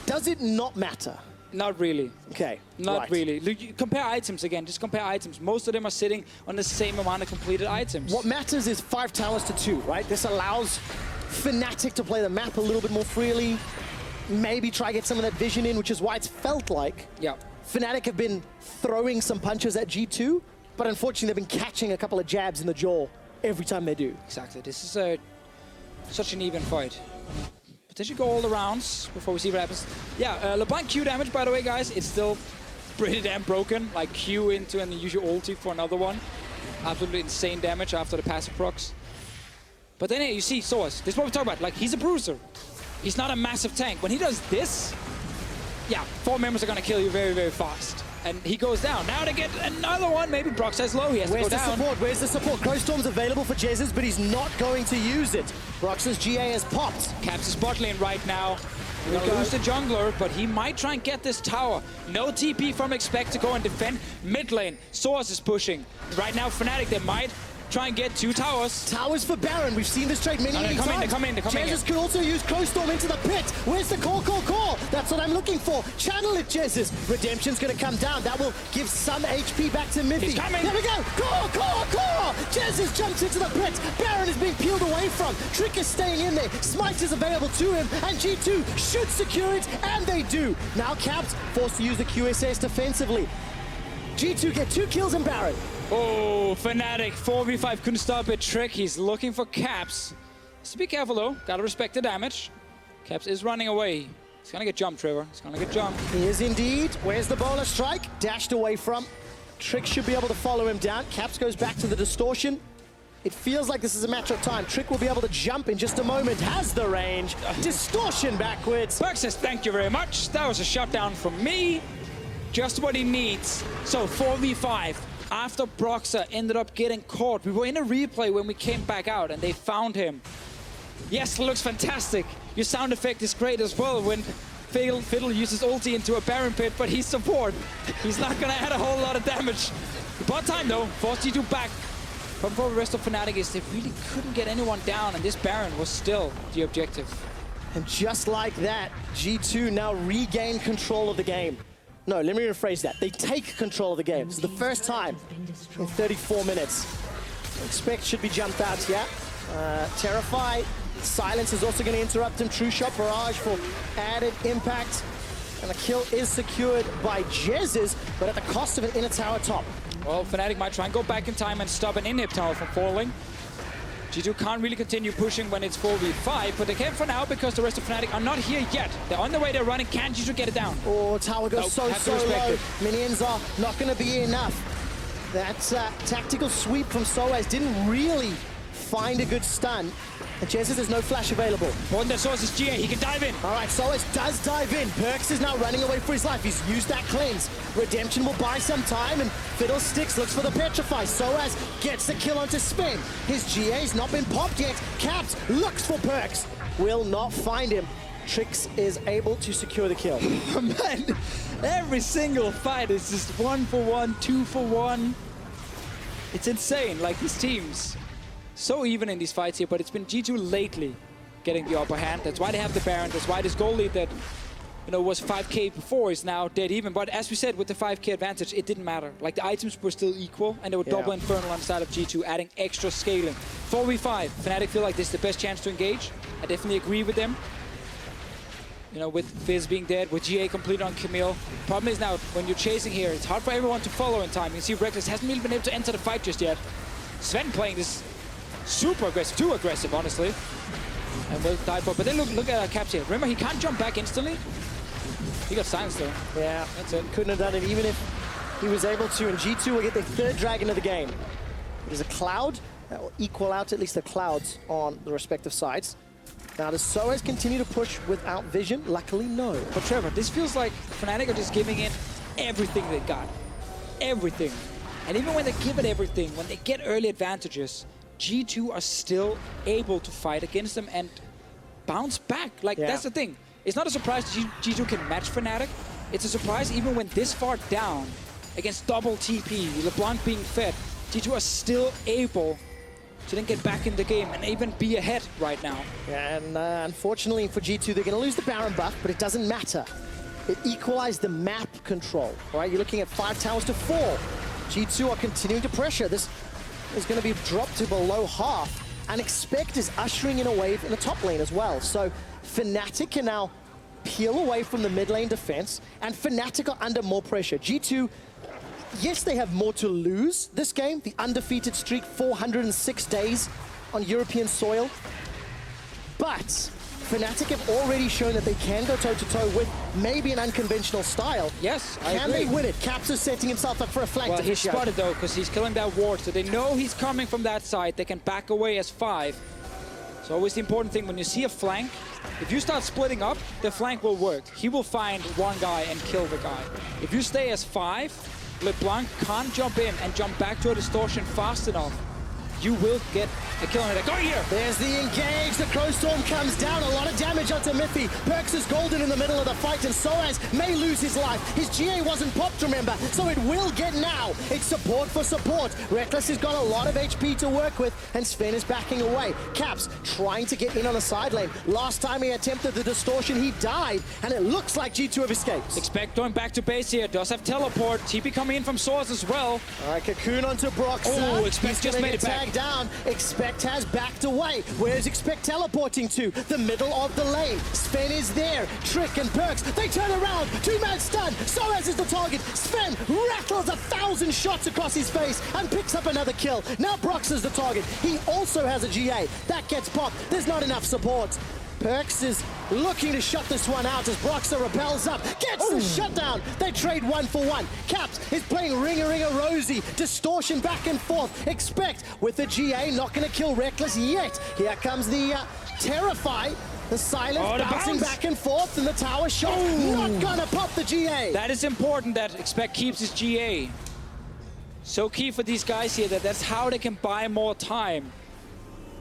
does it not matter? Not really. Okay. Not really. Look, you compare items again. Just compare items. Most of them are sitting on the same amount of completed items. What matters is 5 towers to 2, right? This allows Fnatic to play the map a little bit more freely. Maybe try get some of that vision in, which is why it's felt like Fnatic have been throwing some punches at G2. But unfortunately, they've been catching a couple of jabs in the jaw every time they do. Exactly. This is such an even fight. Potentially go all the rounds before we see what happens. Yeah, LeBlanc Q damage, by the way, guys. It's still pretty damn broken. Like Q into an usual ulti for another one. Absolutely insane damage after the passive procs. But then you see sOAZ. This is what we talk about. Like, he's a bruiser. He's not a massive tank. When he does this, yeah, 4 members are going to kill you very, very fast. And he goes down. Now to get another one. Maybe Broxah's low. He has to go down. Where's the support? Crow Storm's available for Jesiz, but he's not going to use it. Broxah's GA has popped. Caps is bot lane right now. He'll lose the jungler, but he might try and get this tower. No TP from Expect to go and defend. Mid lane, sOAZ is pushing. Right now, Fnatic, they might try and get 2 towers. Towers for Baron. We've seen this trade many times. They come in. Jesiz could also use Close Storm into the pit. Where's the call? That's what I'm looking for. Channel it, Jesiz. Redemption's going to come down. That will give some HP back to Mithy. He's coming. There we go. Core. Jesiz jumps into the pit. Baron is being peeled away from. Trick is staying in there. Smite is available to him. And G2 should secure it. And they do. Now Caps forced to use the QSS defensively. G2 get 2 kills in Baron. Oh, Fnatic 4v5 couldn't stop it. Trick, he's looking for Caps. So be careful though, gotta respect the damage. Caps is running away. He's gonna get jumped, Trevor. He's gonna get jumped. He is indeed. Where's the bonus strike? Dashed away from. Trick should be able to follow him down. Caps goes back to the distortion. It feels like this is a matter of time. Trick will be able to jump in just a moment. Has the range. Distortion backwards. PerkZ says thank you very much. That was a shutdown from me. Just what he needs. So 4v5. After Broxah ended up getting caught, we were in a replay when we came back out and they found him. Yes, looks fantastic. Your sound effect is great as well when Fiddle uses ulti into a Baron pit, but he's support. He's not gonna add a whole lot of damage. Bot time though, forced G2 back. Problem for the rest of Fnatic is they really couldn't get anyone down, and this Baron was still the objective. And just like that, G2 now regain control of the game. No, let me rephrase that. They take control of the game. It's the first time in 34 minutes. Expect should be jumped out here. Terrify. Silence is also going to interrupt him. True Shot Barrage for added impact. And the kill is secured by Jesiz, but at the cost of an inner tower top. Well, Fnatic might try and go back in time and stop an inhib tower from falling. G2 can't really continue pushing when it's 4v5, but they can for now because the rest of Fnatic are not here yet. They're on the way, they're running. Can G2 get it down? Oh, tower goes so low. It. Minions are not going to be enough. That tactical sweep from sOAZ didn't really find a good stun. And Jesiz, there's no flash available. One that sOAZ is GA, he can dive in. All right, sOAZ does dive in. PerkZ is now running away for his life. He's used that cleanse. Redemption will buy some time, and Fiddlesticks looks for the petrify. sOAZ gets the kill onto Spin. His GA's not been popped yet. Caps looks for PerkZ. Will not find him. Trix is able to secure the kill. Man, every single fight is just 1 for 1, 2 for 1. It's insane, like these teams. So even in these fights here, but it's been G2 lately getting the upper hand. That's why they have the Baron. That's why this goal lead that was 5k before is now dead even. But as we said, with the 5k advantage, it didn't matter. Like the items were still equal, and they were double Infernal on the side of G2, adding extra scaling. 4v5, Fnatic feel like this is the best chance to engage. I definitely agree with them. With Fizz being dead, with GA complete on Camille. Problem is now, when you're chasing here, it's hard for everyone to follow in time. You can see Rekkles hasn't really been able to enter the fight just yet. Zven playing this super aggressive, too aggressive, honestly. And will die for. But then look at Caps here. Remember, he can't jump back instantly. He got silenced though. Yeah, that's it. Couldn't have done it even if he was able to. And G2 will get their 3rd dragon of the game. There's a cloud that will equal out at least the clouds on the respective sides. Now, does sOAZ continue to push without vision? Luckily, no. But Trevor, this feels like Fnatic are just giving in everything they got. Everything. And even when they give it everything, when they get early advantages, G2 are still able to fight against them and bounce back. Like, that's the thing. It's not a surprise G2 can match Fnatic. It's a surprise even when this far down against double TP, LeBlanc being fed, G2 are still able to then get back in the game and even be ahead right now. Yeah, and unfortunately for G2, they're going to lose the Baron buff, but it doesn't matter. It equalized the map control, all right? You're looking at 5 towers to 4. G2 are continuing to pressure. This is going to be dropped to below half, and Expect is ushering in a wave in the top lane as well. So Fnatic can now peel away from the mid lane defense, and Fnatic are under more pressure. G2, yes, they have more to lose this game. The undefeated streak, 406 days on European soil. But Fnatic have already shown that they can go toe-to-toe with maybe an unconventional style. Yes, I agree. Can they win it? Caps is setting himself up for a flank. Well, he's spotted though, because he's killing that ward, so they know he's coming from that side. They can back away as 5. So always the important thing, when you see a flank, if you start splitting up, the flank will work. He will find one guy and kill the guy. If you stay as 5, LeBlanc can't jump in and jump back to a distortion fast enough you will get a kill on it. Go here! There's the engage. The Crow Storm comes down. A lot of damage onto Mithy. PerkZ is golden in the middle of the fight, and sOAZ may lose his life. His GA wasn't popped, remember, so it will get now. It's support for support. Rekkles has got a lot of HP to work with, and Zven is backing away. Caps trying to get in on the side lane. Last time he attempted the distortion, he died, and it looks like G2 have escaped. Expect going back to base here. Does have teleport. TP coming in from sOAZ as well. All right, Cocoon onto Broxah. Oh, Expect just made it back. Tag down. Expect has backed away. Where's Expect teleporting to? The middle of the lane. Zven is there. Trick and PerkZ, they turn around. Two-man stun. sOAZ is the target. Zven rattles 1,000 shots across his face and picks up another kill. Now Broxah's the target. He also has a GA. That gets popped. There's not enough support. PerkZ is looking to shut this one out as Broxah repels up, gets the shutdown. They trade 1-for-1. Caps is playing Ringer Rosie, distortion back and forth. Expect with the GA, not going to kill Rekkles yet. Here comes the Terrify. The silence bouncing back and forth, and the tower shot not going to pop the GA. That is important that Expect keeps his GA. So key for these guys here that that's how they can buy more time.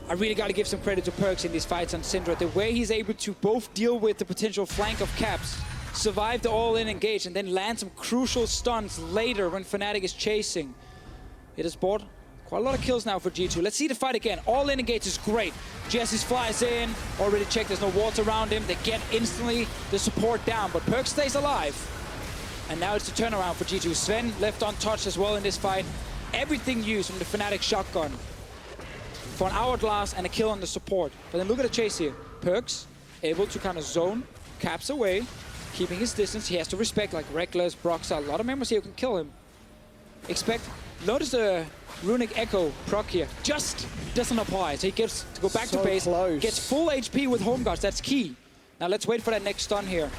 I really got to give some credit to PerkZ in these fights on Syndra. The way he's able to both deal with the potential flank of Caps, survive the all-in engage, and then land some crucial stuns later when Fnatic is chasing. It has bought quite a lot of kills now for G2. Let's see the fight again. All-in engage is great. Jesiz flies in, already checked, there's no walls around him. They get instantly the support down, but PerkZ stays alive. And now it's the turnaround for G2. Zven left untouched as well in this fight. Everything used from the Fnatic shotgun for an hourglass and a kill on the support. But then look at the chase here. PerkZ able to kind of zone Caps away, keeping his distance. He has to respect like Rekkles, Broxah, a lot of members here who can kill him. Expect, notice the Runic Echo proc here. Just doesn't apply. So he gets to go back to base, gets full HP with home guards. That's key. Now let's wait for that next stun here.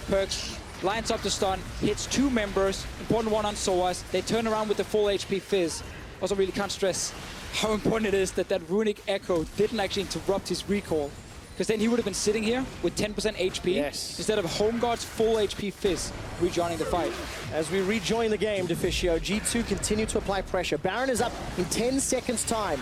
PerkZ lines up the stun, hits two members, important one on sOAZ. They turn around with the full HP Fizz. Also really can't stress how important it is that that Runic Echo didn't actually interrupt his recall. Because then he would have been sitting here with 10% HP instead of home guard's full HP Fizz rejoining the fight. As we rejoin the game, Deficio, G2 continue to apply pressure. Baron is up in 10 seconds time.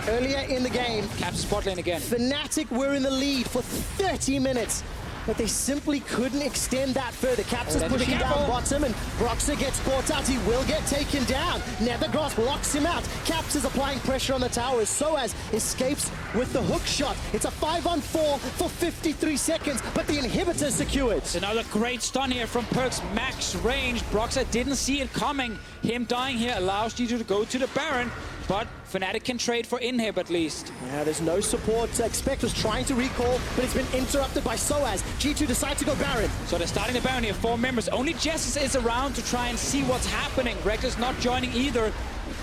Earlier in the game, Caps spot lane again. Fnatic were in the lead for 30 minutes. But they simply couldn't extend that further. Caps is pushing down bottom, and Broxah gets caught out. He will get taken down. Nethergrass blocks him out. Caps is applying pressure on the towers. sOAZ escapes with the hook shot. It's a 5-on-4 for 53 seconds, but the inhibitor secured. It's another great stun here from PerkZ. Max range. Broxah didn't see it coming. Him dying here allows G2 to go to the Baron, but Fnatic can trade for inhib at least. Yeah, there's no support. Expect was trying to recall, but it's been interrupted by sOAZ. G2 decide to go Baron. So they're starting the Baron here, 4 members. Only Jesiz is around to try and see what's happening. Rekkles not joining either.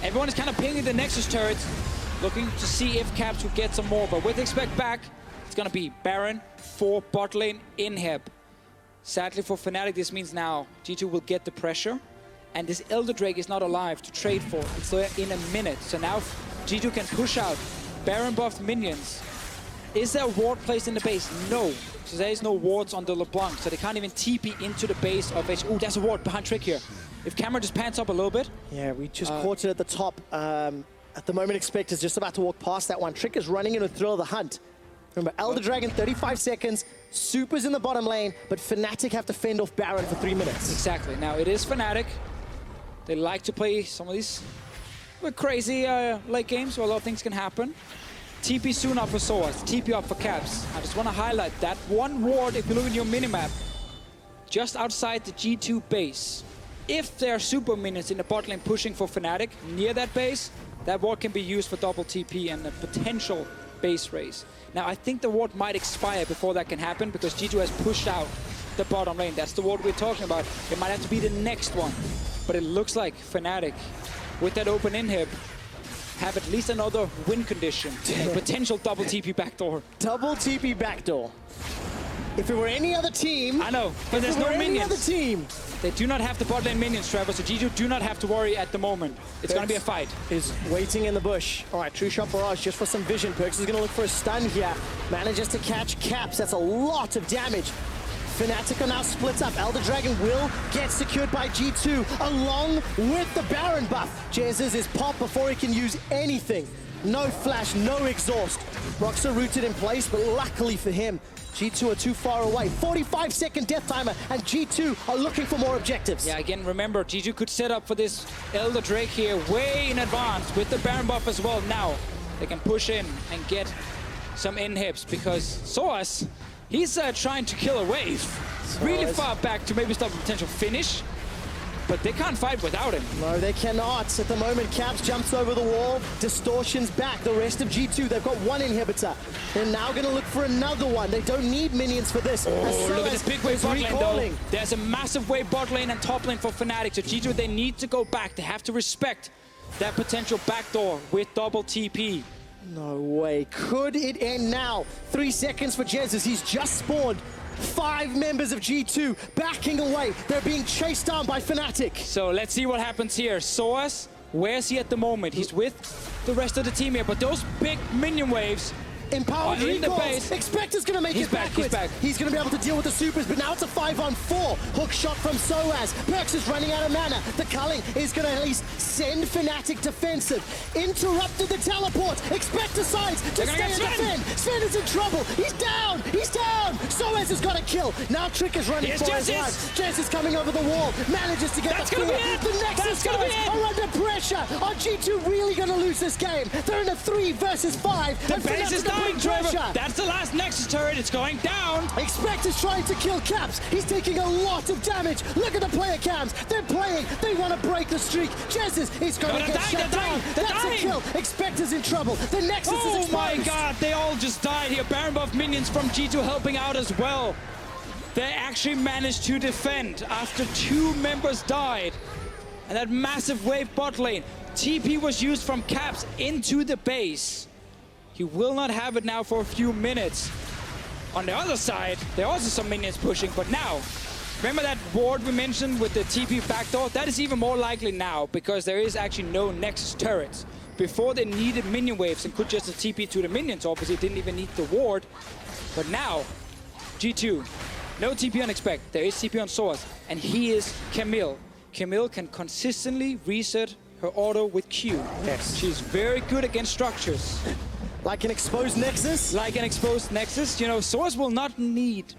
Everyone is kind of pinging the Nexus turrets, looking to see if Caps will get some more. But with Expect back, it's going to be Baron for bot lane inhib. Sadly for Fnatic, this means now G2 will get the pressure. And this Elder Drake is not alive to trade for. It's there in a minute. So now G2 can push out Baron buffed minions. Is there a ward placed in the base? No. So there is no wards on the LeBlanc. So they can't even TP into the base of H. Oh, there's a ward behind Trick here. If camera just pans up a little bit. Yeah, we just caught it at the top. At the moment, Expect is just about to walk past that one. Trick is running in with Thrill of the Hunt. Remember, Elder Dragon, 35 seconds. Supers in the bottom lane, but Fnatic have to fend off Baron for 3 minutes. Exactly. Now, it is Fnatic. They like to play some of these crazy late games where a lot of things can happen. TP soon up for sOAZ, TP up for Caps. I just want to highlight that one ward, if you look at your minimap, just outside the G2 base. If there are super minions in the bot lane pushing for Fnatic near that base, that ward can be used for double TP and a potential base race. Now, I think the ward might expire before that can happen because G2 has pushed out the bottom lane. That's the ward we're talking about. It might have to be the next one. But it looks like Fnatic, with that open inhib, have at least another win condition. Potential double TP backdoor. Double TP backdoor. If it were any other team... I know, but there's no minions. Any other team. They do not have the bot lane minions, Trevor, so G2 do not have to worry at the moment. It's going to be a fight. Is waiting in the bush. All right, True Shot Barrage just for some vision. PerkZ is going to look for a stun here. Manages to catch Caps. That's a lot of damage. Fnatic are now split up. Elder Dragon will get secured by G2 along with the Baron buff. Jesiz is popped before he can use anything. No flash, no exhaust. Broxah rooted in place, but luckily for him, G2 are too far away. 45-second death timer, and G2 are looking for more objectives. Yeah, again, remember, G2 could set up for this Elder Drake here way in advance with the Baron buff as well. Now, they can push in and get some inhibs because sOAZ, he's trying to kill a wave. Really far back to maybe stop a potential finish. But they can't fight without him. No, they cannot. At the moment, Caps jumps over the wall. Distortion's back. The rest of G2, they've got one inhibitor. They're now going to look for another one. They don't need minions for this. Oh, look at this big wave bot lane, though. There's a massive wave bot lane and top lane for Fnatic. So G2, they need to go back. They have to respect that potential backdoor with double TP. No way. Could it end now? 3 seconds for Jesiz. He's just spawned. 5 members of G2 backing away. They're being chased down by Fnatic. So let's see what happens here. sOAZ, where's he at the moment? He's with the rest of the team here, but those big minion waves empowered in the base. Expector's gonna make it backwards. He's gonna be able to deal with the supers, but now it's a 5-on-4. Hook shot from sOAZ. PerkZ is running out of mana. The culling is gonna at least send Fnatic defensive. Interrupted the teleport. Expector sides to stay and defend. Zven is in trouble. He's down. He's down. sOAZ has got a kill. Now Trick is running for his life. Jess is coming over the wall. Manages to get the clear. The Nexus guys are under pressure. Are G2 really gonna lose this game? They're in a 3 versus 5. The base is dying, Trevor. That's the last Nexus turret. It's going down. Expector's trying to kill Caps. He's taking a lot of damage. Look at the player cams. They're playing. They want to break the streak. Jesiz is going to get shut down. That's a kill. Expector's in trouble. The Nexus is exposed. Oh my god, they all just died here. Baron buff minions from G2 helping out as well. They actually managed to defend after 2 members died. And that massive wave bot lane. TP was used from Caps into the base. He will not have it now for a few minutes. On the other side, there are also some minions pushing, but now, remember that ward we mentioned with the TP backdoor? That is even more likely now, because there is actually no Nexus turrets. Before they needed minion waves and could just TP to the minions, obviously didn't even need the ward. But now, G2, no TP on Expect, there is TP on sOAZ, and he is Camille. Camille can consistently reset her auto with Q. Yes. She's very good against structures. Like an exposed Nexus? Like an exposed Nexus. You know, sOAZ will not need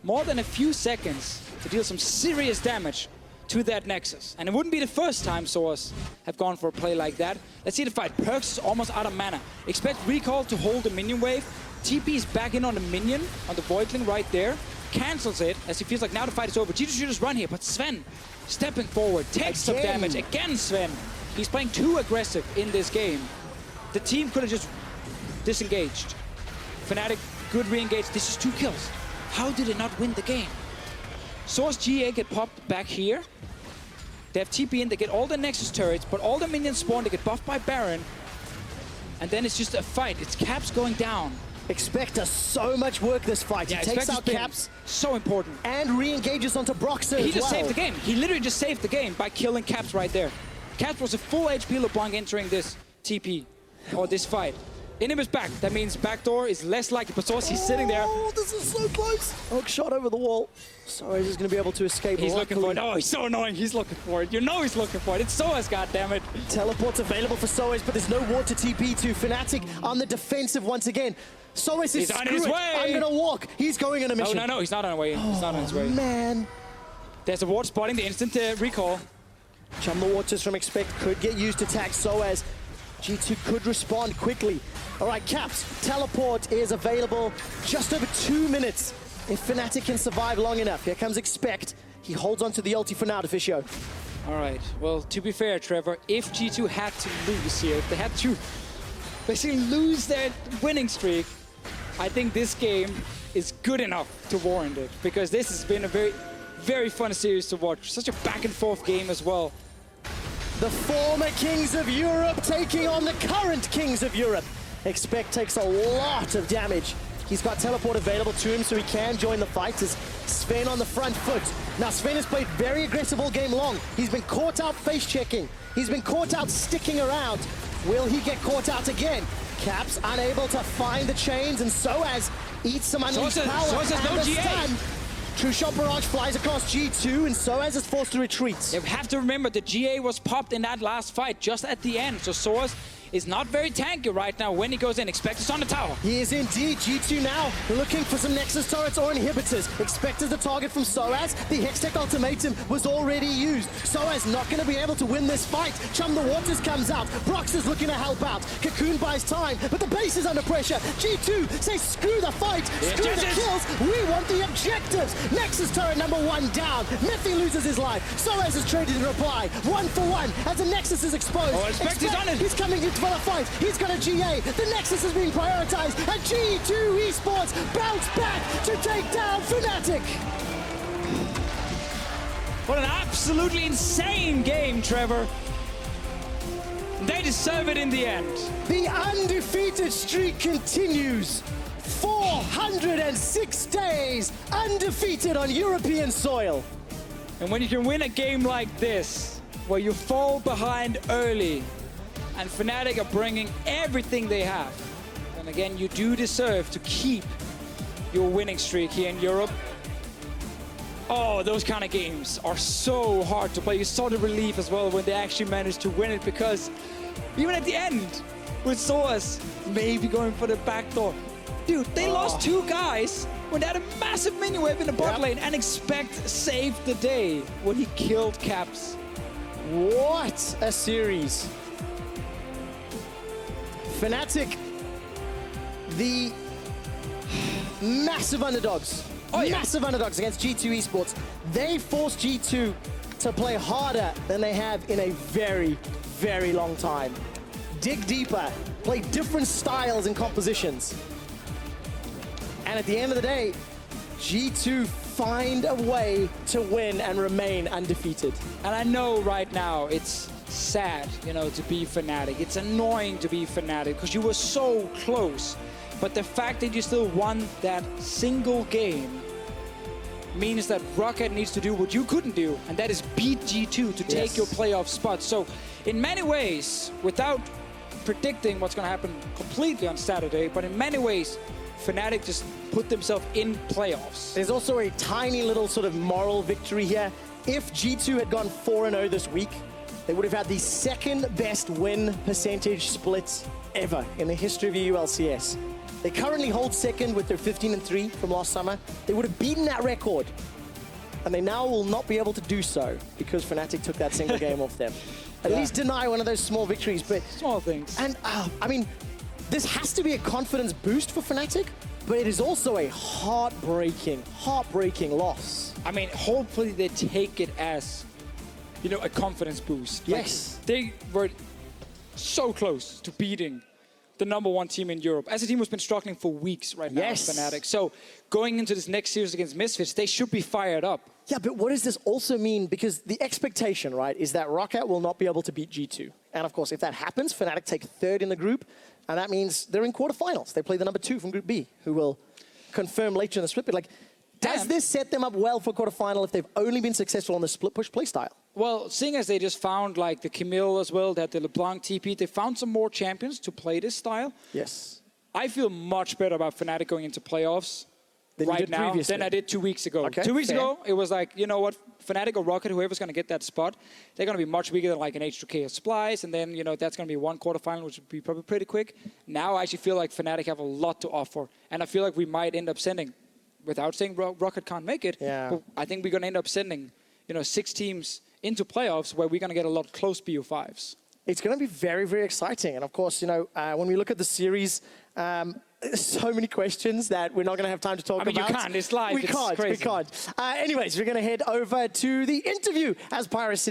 more than a few seconds to deal some serious damage to that Nexus. And it wouldn't be the first time sOAZ have gone for a play like that. Let's see the fight. PerkZ is almost out of mana. Expect Recall to hold the minion wave. TP is back in on the minion, on the Voidling right there. Cancels it, as he feels like now the fight is over. G2 should just run here, but Zven stepping forward, takes some damage. Again, Zven. He's playing too aggressive in this game. The team could have just disengaged. Fnatic, good re-engage. This is 2 kills. How did it not win the game? sOAZ GA get popped back here. They have TP in, they get all the Nexus turrets, but all the minions spawn, they get buffed by Baron. And then it's just a fight. It's Caps going down. Expector so much work this fight. Yeah, he takes out Caps. So important. And re-engages onto Broxah He just saved the game. He literally just saved the game by killing Caps right there. Caps was a full HP LeBlanc entering this TP, or this fight. Inhib's back. That means backdoor is less likely. But sOAZ, he's sitting there. Oh, this is so close. Hook shot over the wall. sOAZ is going to be able to escape. He's looking for it. Oh, he's so annoying. He's looking for it. You know he's looking for it. It's sOAZ, goddammit. Teleport's available for sOAZ, but there's no ward to TP to. Fnatic on the defensive once again. sOAZ is on his way. I'm going to walk. He's going on a mission. No, he's not on his way. He's not on his way. Man. There's a ward spotting the instant recall. Chum the Waters from Expect could get used to tag sOAZ. G2 could respond quickly. All right, Caps, teleport is available just over 2 minutes. If Fnatic can survive long enough. Here comes Expect. He holds on to the ulti for now, Deficio. All right, well, to be fair, Trevor, if G2 had to lose here, if they had to basically lose their winning streak, I think this game is good enough to warrant it, because this has been a very, very fun series to watch. Such a back and forth game as well. The former Kings of Europe taking on the current Kings of Europe. Expect takes a lot of damage. He's got teleport available to him so he can join the fight as Zven on the front foot. Now Zven has played very aggressive all game long. He's been caught out face checking. He's been caught out sticking around. Will he get caught out again? Caps unable to find the chains, and sOAZ eats some unleashed power and no the GA. stun. True Shot Barrage flies across G2, and sOAZ is forced to retreat. You have to remember the GA was popped in that last fight just at the end, so sOAZ is not very tanky right now when he goes in. Expector's on the tower. He is indeed. G2 now looking for some Nexus turrets or inhibitors. Expector's the target from sOAZ. The Hextech ultimatum was already used. sOAZ not going to be able to win this fight. Chum the Waters comes out. Broxah's looking to help out. Cocoon buys time, but the base is under pressure. G2 say screw the fight, screw the kills. We want the objectives. Nexus turret number 1 down. Mithy loses his life. sOAZ is traded in reply. 1 for 1 as the Nexus is exposed. Oh, Expector's on it. He's coming into the fight. He's got a GA. The Nexus is being prioritized. And G2 eSports bounce back to take down Fnatic. What an absolutely insane game, Trevor. They deserve it in the end. The undefeated streak continues. 406 days undefeated on European soil. And when you can win a game like this, where you fall behind early, and Fnatic are bringing everything they have, and again, you do deserve to keep your winning streak here in Europe. Oh, those kind of games are so hard to play. You saw the relief as well when they actually managed to win it, because even at the end, with sOAZ maybe going for the back door. Dude, they lost 2 guys when they had a massive minion wave in the bot lane, and Expect saved the day when he killed Caps. What a series. Fnatic, the massive underdogs. Massive underdogs against G2 eSports. They forced G2 to play harder than they have in a very, very long time. Dig deeper, play different styles and compositions. And at the end of the day, G2 find a way to win and remain undefeated. And I know right now it's sad, you know, to be Fnatic. It's annoying to be Fnatic because you were so close. But the fact that you still won that single game means that Rocket needs to do what you couldn't do, and that is beat G2 to take your playoff spot. So in many ways, without predicting what's going to happen completely on Saturday, but in many ways, Fnatic just put themselves in playoffs. There's also a tiny little sort of moral victory here. If G2 had gone 4-0 this week, they would have had the 2nd best win percentage split ever in the history of EU LCS. They currently hold 2nd with their 15-3 from last summer. They would have beaten that record, and they now will not be able to do so because Fnatic took that single game off them. At least deny one of those small victories, but small things. And I mean, this has to be a confidence boost for Fnatic, but it is also a heartbreaking loss. I mean, hopefully they take it as, you know, a confidence boost. Yes. Like, they were so close to beating the #1 team in Europe. As a team who's been struggling for weeks right now, Fnatic. So going into this next series against Misfits, they should be fired up. Yeah, but what does this also mean? Because the expectation, right, is that Rocket will not be able to beat G2. And of course, if that happens, Fnatic take 3rd in the group, and that means they're in quarterfinals. They play the #2 from Group B, who will confirm later in the split. But like, does this set them up well for quarterfinal if they've only been successful on the split push play style? Well, seeing as they just found like the Camille as well, that the LeBlanc TP, they found some more champions to play this style. Yes. I feel much better about Fnatic going into playoffs right now previously. than I did 2 weeks ago. Okay, 2 weeks fair. ago, it was like, you know what, Fnatic or Rocket, whoever's going to get that spot, they're going to be much weaker than like an H2K or Splice, and then, you know, that's going to be one quarterfinal, which would be probably pretty quick. Now I actually feel like Fnatic have a lot to offer, and I feel like we might end up sending, without saying Rocket can't make it, but I think we're going to end up sending, you know, 6 teams into playoffs where we're going to get a lot of close BO5s. It's going to be very, very exciting. And of course, you know, when we look at the series, so many questions that we're not going to have time to talk about. I mean, you can't. It's live. We can't. Anyways, we're going to head over to the interview as Pirates